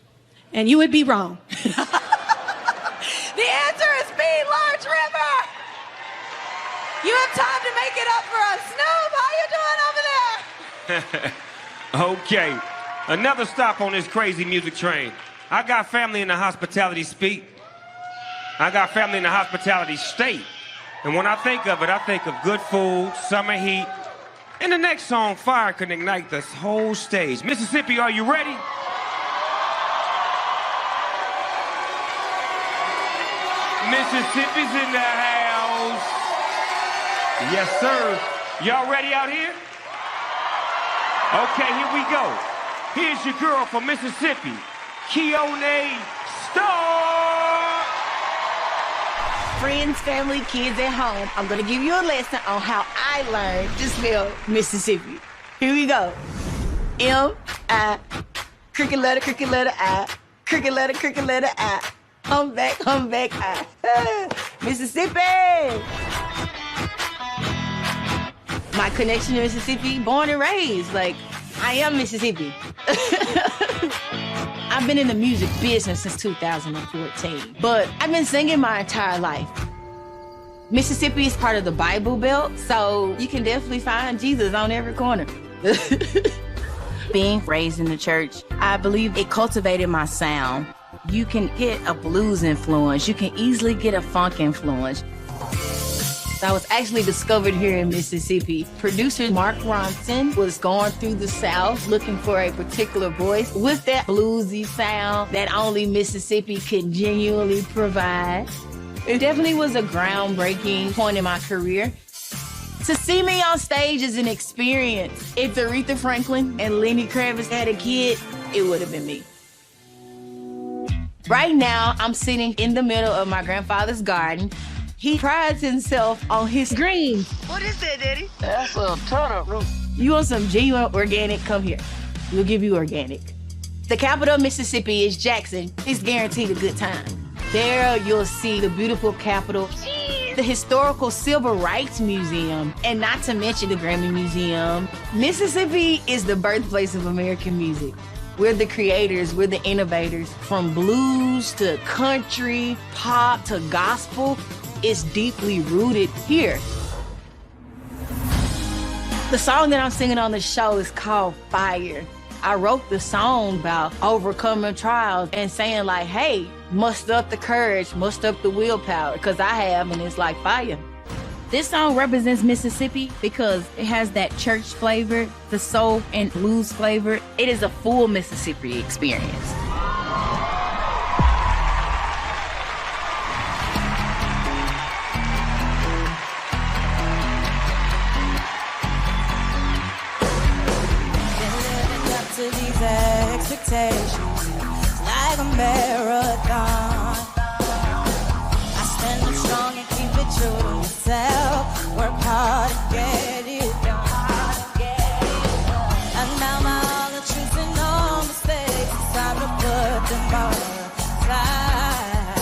And you would be wrong. The answer is B, large river. You have time to make it up for us. Snoop, how you doing over there? Okay, another stop on this crazy music train. I got family in the hospitality speak. I got family in the hospitality state. And when I think of it, I think of good food, summer heat. And the next song, fire, can ignite this whole stage. Mississippi, are you ready? Mississippi's in the house. Yes, sir. Y'all ready out here? Okay, here we go. Here's your girl from Mississippi, Keone Star. Friends, family, kids at home, I'm gonna give you a lesson on how I learned to spell Mississippi. Here we go. M-I, cricket letter, I, cricket letter, I. Humpback, I. Mississippi! My connection to Mississippi, born and raised. Like, I am Mississippi. I've been in the music business since 2014, but I've been singing my entire life. Mississippi is part of the Bible Belt, so you can definitely find Jesus on every corner. Being raised in the church, I believe it cultivated my sound. You can get a blues influence. You can easily get a funk influence. I was actually discovered here in Mississippi. Producer Mark Ronson was going through the South looking for a particular voice with that bluesy sound that only Mississippi could genuinely provide. It definitely was a groundbreaking point in my career. To see me on stage is an experience. If Aretha Franklin and Lenny Kravitz had a kid, it would have been me. Right now, I'm sitting in the middle of my grandfather's garden. He prides himself on his greens. What is that, Daddy? That's a turnip root. You want some genuine organic? Come here. We'll give you organic. The capital of Mississippi is Jackson. It's guaranteed a good time. There you'll see the beautiful Capitol, the historical Civil Rights Museum, and not to mention the Grammy Museum. Mississippi is the birthplace of American music. We're the creators, we're the innovators. From blues to country, pop to gospel, it's deeply rooted here. The song that I'm singing on the show is called Fire. I wrote the song about overcoming trials and saying like, hey, muster up the courage, muster up the willpower, because I have, and it's like fire. This song represents Mississippi because it has that church flavor, the soul and blues flavor. It is a full Mississippi experience. To these expectations, like a marathon. I stand up strong and keep it true to myself. Work hard and get it done. And now my all the truths and no mistakes, it's time to put them all aside.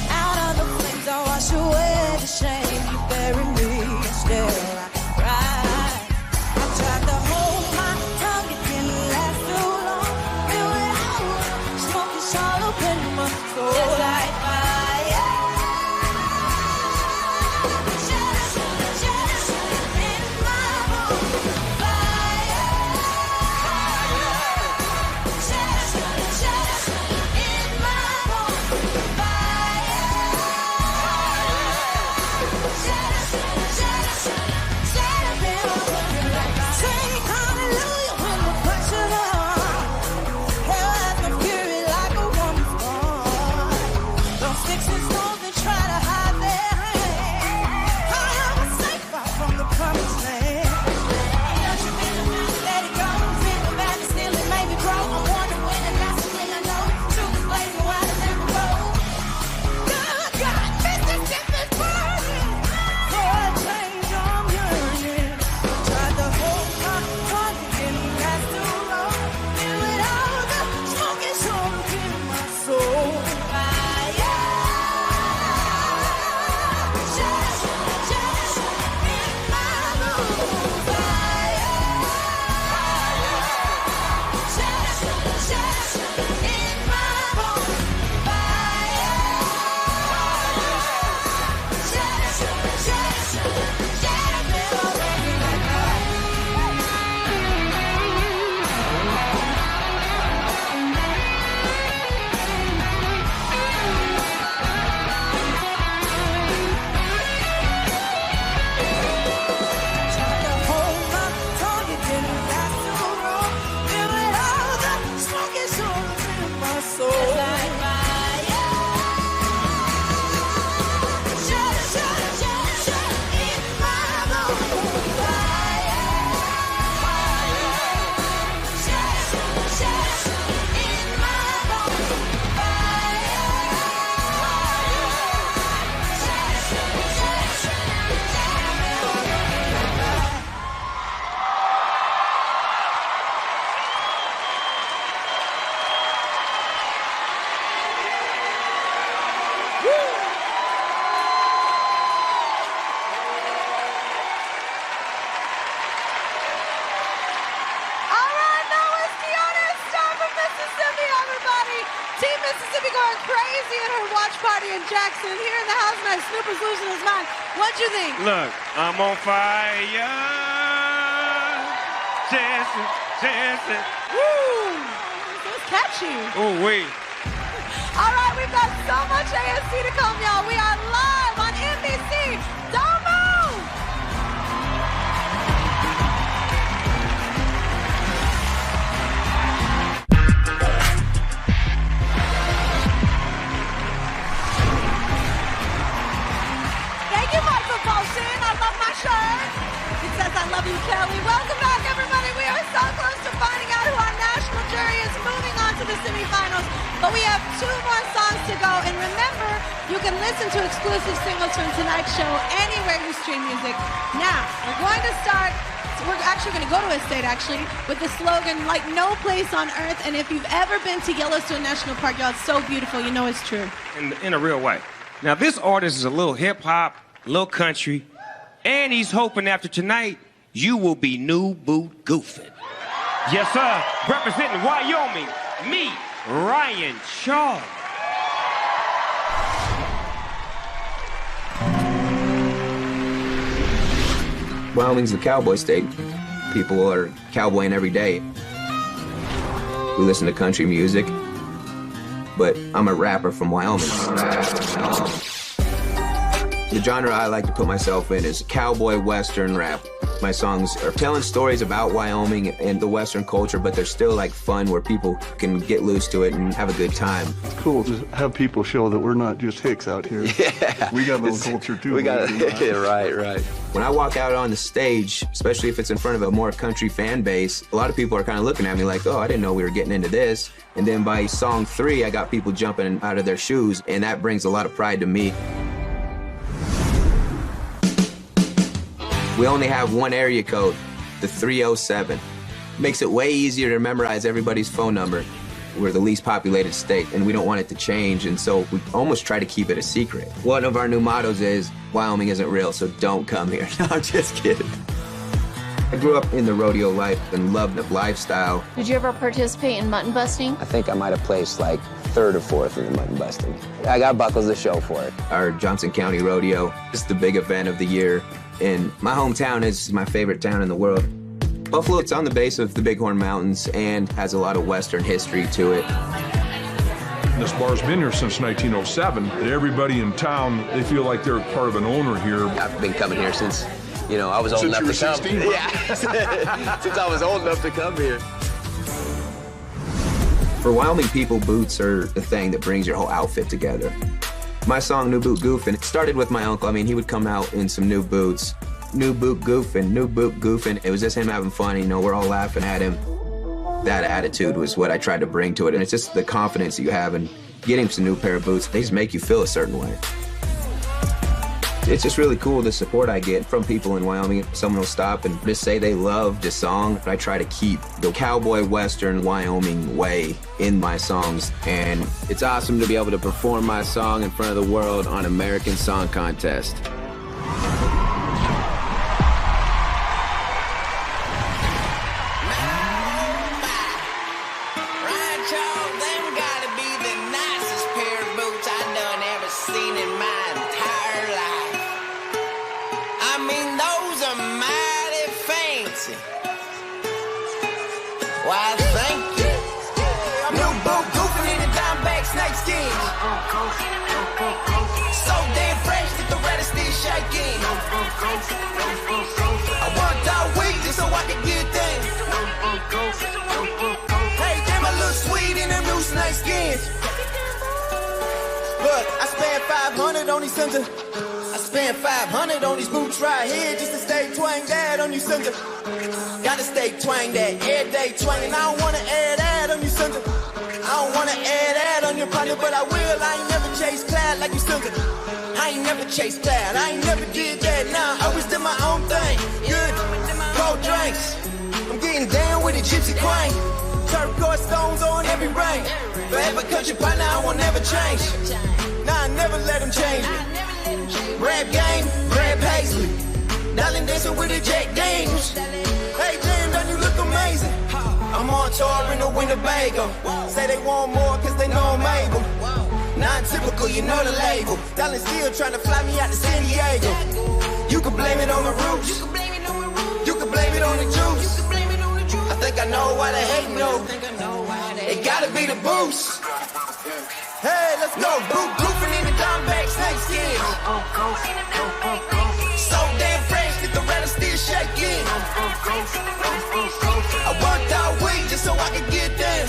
Out of the flames, I wash away the shame. You bury me and still I rise. I tried to hold my tongue, it didn't last too long. Feel it out, smoke is all up in my soul. It's like fire. Just in my bones. Fire. Just in my bones. Fire. Sing hallelujah when the pressure's on. Hell has no fury like a woman's born. Don't sticks and stones that try to hide their hand. I am safe far from the promised land. Don't you feel the fact that it goes in the back and still it made me grow. I'm wondering when the last thing I know. Truth is blazing wider than the road. God, Mississippi's burning. For a change I'm yearning. Tried to hold my tongue, it didn't last too long. Feel it all, the smoke is all in my soul. Fire. Just in my bones. Fire. Just in my bones. Fire. Team Mississippi going crazy at her watch party in Jackson. Here in the house tonight, Snoop is losing his mind. What'd you think? Look, I'm on fire. Chasing. Woo! It's catchy. Ooh, wait. All right, we've got so much ASC to come, y'all. We are live on NBC. Don't move! Thank you, Michael Paulson. I love my shirt. It says I love you, Kelly. Welcome back, everybody. We are so close to finding out who our national jury is, moving on to the semifinals. But we have 2 more songs to go. And remember, you can listen to exclusive singles from tonight's show anywhere you stream music. Now, we're actually going to go to a state, with the slogan, like no place on earth. And if you've ever been to Yellowstone National Park, y'all, it's so beautiful. You know it's true. In a real way. Now, this artist is a little hip-hop, a little country, and he's hoping after tonight, you will be new boot goofing. Yes, sir. Representing Wyoming, me, Ryan Shaw. Wyoming's the cowboy state. People are cowboying every day. We listen to country music, but I'm a rapper from Wyoming. The genre I like to put myself in is cowboy western rap. My songs are telling stories about Wyoming and the western culture, but they're still like fun where people can get loose to it and have a good time. It's cool to have people show that we're not just hicks out here. Yeah. We got a little culture too. We got right. When I walk out on the stage, especially if it's in front of a more country fan base, a lot of people are kind of looking at me like, oh, I didn't know we were getting into this. And then by song 3, I got people jumping out of their shoes, and that brings a lot of pride to me. We only have one area code, the 307. Makes it way easier to memorize everybody's phone number. We're the least populated state, and we don't want it to change, and so we almost try to keep it a secret. One of our new mottos is, Wyoming isn't real, so don't come here. No, I'm just kidding. I grew up in the rodeo life and loved the lifestyle. Did you ever participate in mutton busting? I think I might have placed like 3rd or 4th in the mutton busting. I got buckles to show for it. Our Johnson County Rodeo is the big event of the year, and my hometown is my favorite town in the world. Buffalo, it's on the base of the Bighorn Mountains and has a lot of Western history to it. This bar's been here since 1907. Everybody in town, they feel like they're part of an owner here. I've been coming here since, I was old Since enough you were to come. 16? Yeah, since I was old enough to come here. For Wyoming people, boots are the thing that brings your whole outfit together. My song, New Boot Goofin', started with my uncle. I mean, he would come out in some new boots. New boot goofin', new boot goofin'. It was just him having fun, we're all laughing at him. That attitude was what I tried to bring to it, and it's just the confidence that you have in getting some new pair of boots. They just make you feel a certain way. It's just really cool the support I get from people in Wyoming. Someone will stop and just say they love the song. I try to keep the cowboy western Wyoming way in my songs, and it's awesome to be able to perform my song in front of the world on American Song Contest. Why, thank you. New boot goofing in the dime bag snake skin. So damn fresh that the red is still shaking. I worked all week just so I could get things. Hey, damn, I look sweet in them new snake skins. Look, I spent 500 on these center. I spent 500 on these boots right here just to stay twang that on you center. Gotta stay twang that, every day twangin'. I don't wanna add that on you, Sunday. I don't wanna add that on your partner, but I will. I ain't never chased cloud like you, Sunday. I ain't never chased cloud, I ain't never did that, nah. I always did my own thing, good, cold drinks. I'm getting down with the gypsy queen. Turquoise stones on every ring. Forever country partner, I won't never change. Nah, I never let them change me. Rap game, Brad Paisley. Darling dancing with the Jack Daniels. Hey, damn, don't you look amazing? I'm on tour in the Winnebago. Say they want more cause they know I'm able. Non-typical, you know the label. Darling still trying to fly me out to San Diego. You can blame it on the roots. You can blame it on the juice. I think I know why they hating though. It gotta be the boost. Hey, let's go. Boot goofing in the dime bag snake skin. So damn fresh that the red is still shaking. I worked all week just so I could get there.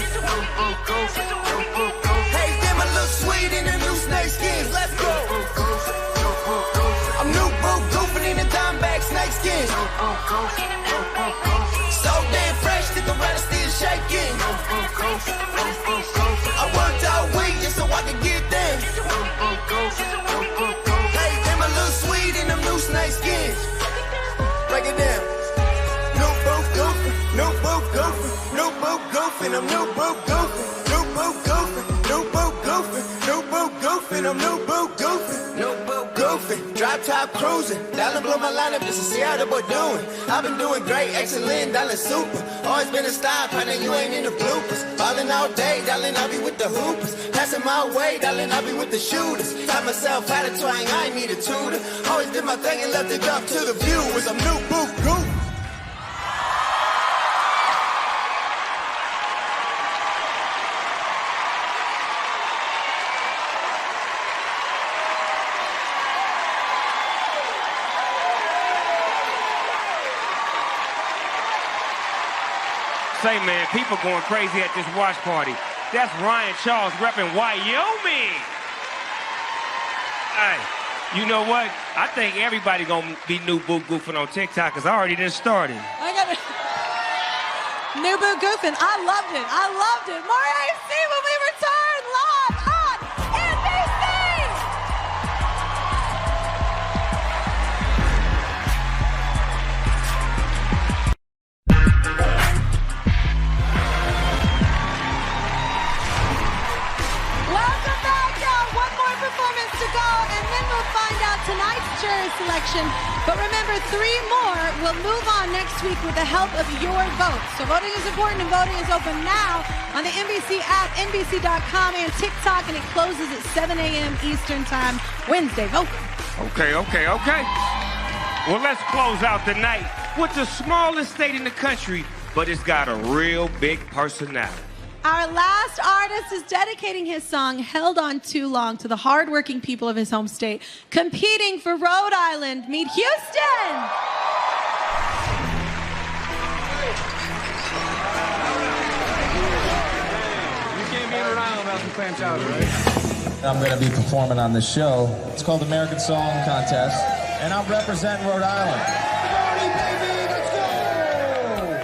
Hey, damn, I look sweet in the new snake skins. Let's go. I'm new boot goofing in the dime bag snake skins. So damn fresh that the red is still shaking. I worked all week just so I could get there. Hey, damn, I look sweet in them new snake skins. Break it down. New boot goofing, new boot goofing, new boot goofing, I'm new boot goofing, new boot goofing, new boot goofing, new boot goofing, I'm new boot goofing, new boot goofing. Drop top cruising, dollar blow my lineup just to see how the boy doing. I've been doing great, excellent, dollar super. Always been a star, partner, you ain't in the bloopers. Ballin' all day, darling, I be with the hoopers. Passing my way, darling, I be with the shooters. Taught myself how to twang, I ain't need a tutor. Always did my thing and left it up to the viewers. I'm new boot goofing. Say, man, people going crazy at this watch party. That's Ryan Charles repping Wyoming. Hey, you know what? I think everybody gonna be New Boot Goofing on TikTok because I already done started. I got it. New Boot Goofing. I loved it. I loved it. More AFC when we return live on NBC. Welcome back, y'all. One more performance to go, and then we'll find out tonight's jury selection. But remember, 3 more will move on next week with the help of your vote. So voting is important, and voting is open now on the NBC app, NBC.com, and TikTok, and it closes at 7 a.m. Eastern Time Wednesday. Vote. Okay. Well, let's close out the night with the smallest state in the country, but it's got a real big personality. Our last artist is dedicating his song, Held On Too Long, to the hardworking people of his home state, competing for Rhode Island. Meet Houston! You can't be in Rhode Island without some clam chowder, right? I'm going to be performing on this show. It's called the American Song Contest, and I'm representing Rhode Island.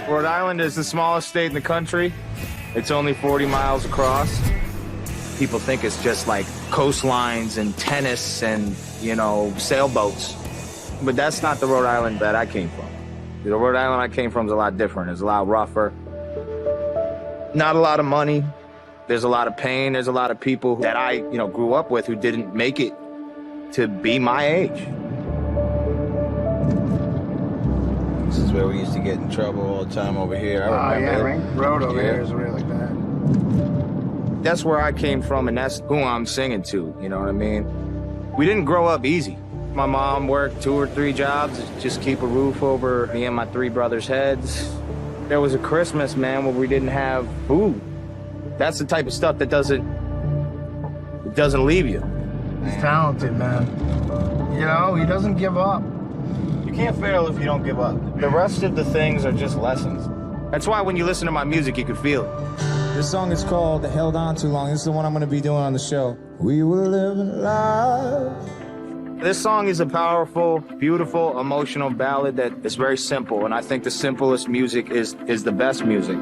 Rhode Island is the smallest state in the country. It's only 40 miles across. People think it's just like coastlines and tennis and, you know, sailboats. But that's not the Rhode Island that I came from. The Rhode Island I came from is a lot different. It's a lot rougher. Not a lot of money. There's a lot of pain. There's a lot of people that I, grew up with who didn't make it to be my age. This is where we used to get in trouble all the time over here. I remember. Ring Road over here is really bad. That's where I came from, and that's who I'm singing to, you know what I mean? We didn't grow up easy. My mom worked 2 or 3 jobs to just keep a roof over me and my 3 brothers' heads. There was a Christmas, man, where we didn't have food. That's the type of stuff that doesn't leave you. He's talented, man. He doesn't give up. You can't fail if you don't give up. The rest of the things are just lessons. That's why when you listen to my music, you can feel it. This song is called Held On Too Long. This is the one I'm going to be doing on the show. We were living life. This song is a powerful, beautiful, emotional ballad that is very simple, and I think the simplest music is the best music.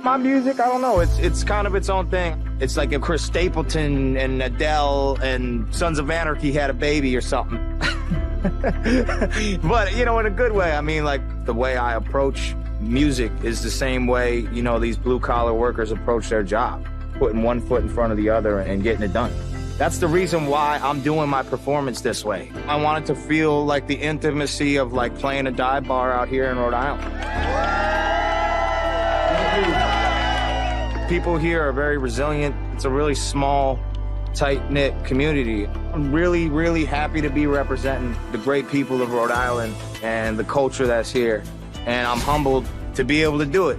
My music, I don't know, it's kind of its own thing. It's like if Chris Stapleton and Adele and Sons of Anarchy had a baby or something. But, in a good way. I mean, like, the way I approach music is the same way, these blue-collar workers approach their job, putting one foot in front of the other and getting it done. That's the reason why I'm doing my performance this way. I want it to feel like the intimacy of, like, playing a dive bar out here in Rhode Island. People here are very resilient. It's a really small, tight-knit community. I'm really, really happy to be representing the great people of Rhode Island and the culture that's here. And I'm humbled to be able to do it.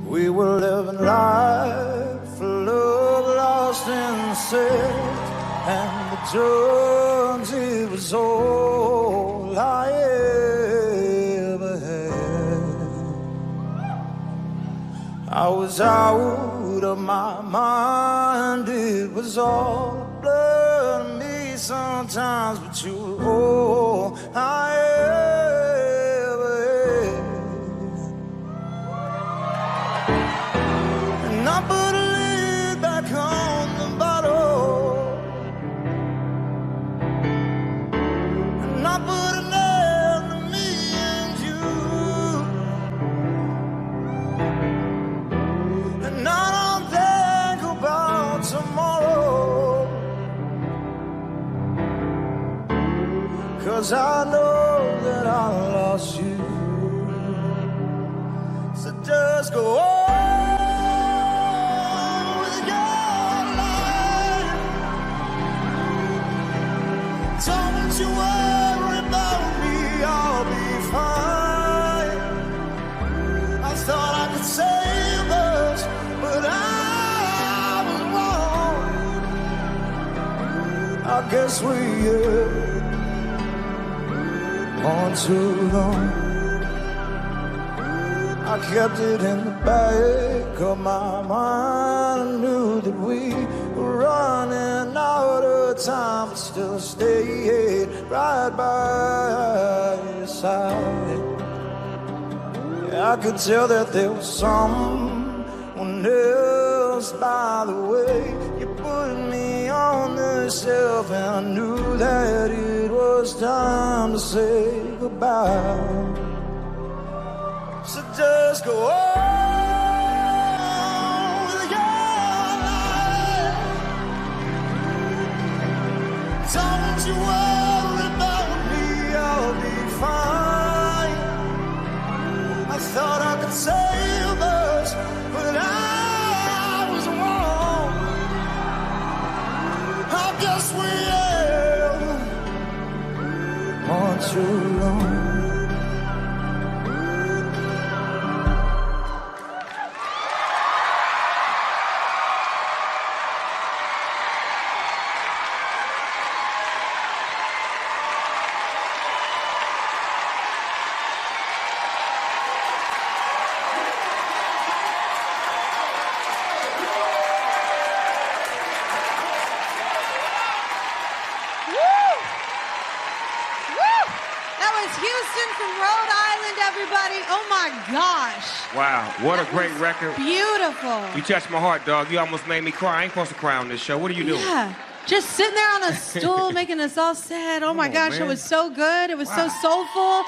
We were living life for love lost in the set, and the drugs, it was all I ever had. I was out of my mind, it was all a blur to me sometimes, but you were all I ever had. And I put a lid back on the bottle, and I put an end to me and you, and I don't think about tomorrow, 'cause I know guess we on too long. I kept it in the back of my mind. I knew that we were running out of time, but still stayed right by your side. I could tell that there was someone else by the way you put me on the shelf, and I knew that it was time to say goodbye. So just go on with your life. Don't you worry about me, I'll be fine. I thought I could save us, but I was wrong. I guess we on too long. Houston from Rhode Island, everybody. Oh my gosh. Wow, what a great record. Beautiful. You touched my heart, dog. You almost made me cry. I ain't supposed to cry on this show. What are you doing? Yeah, just sitting there on a stool making us all sad. Oh my gosh, man. it was so good. It was so soulful.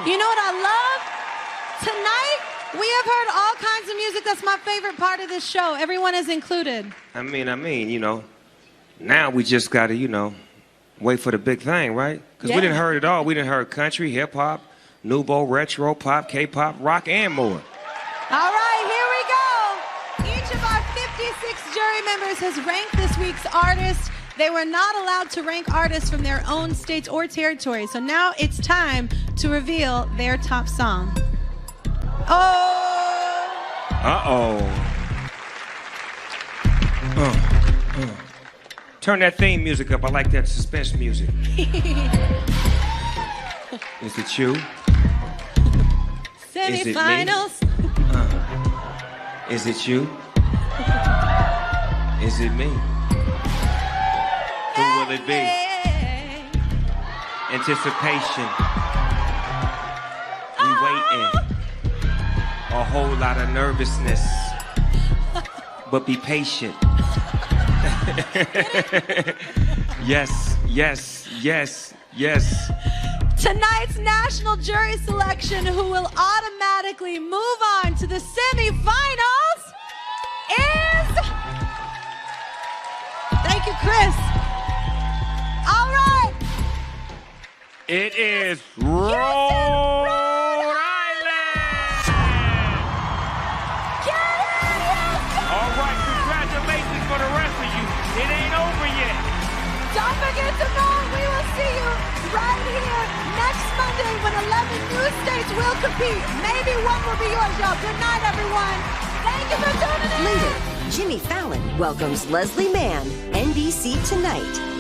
You know what I love? Tonight, we have heard all kinds of music. That's my favorite part of this show. Everyone is included. I mean, you know, now we just got to, wait for the big thing, right? Because we didn't heard it all. We didn't heard country, hip-hop, nouveau, retro, pop, K-pop, rock, and more. All right, here we go. Each of our 56 jury members has ranked this week's artist. They were not allowed to rank artists from their own states or territories. So now it's time to reveal their top song. Oh! Uh-oh. Turn that theme music up. I like that suspense music. Is it you? Semifinals. Is it you? Is it me? Who will it be? Anticipation. We waiting. A whole lot of nervousness. But be patient. Yes, yes, yes, yes. Tonight's national jury selection, who will automatically move on to the semifinals, is... Thank you, Chris. All right. It is Rhode Island. All right, congratulations for the rest of you. It ain't over yet. Don't forget to vote. We will see you right here next Monday when 11 new states will compete. Maybe one will be yours, y'all. Good night, everyone. Thank you for tuning in. Later, Jimmy Fallon welcomes Leslie Mann, NBC Tonight.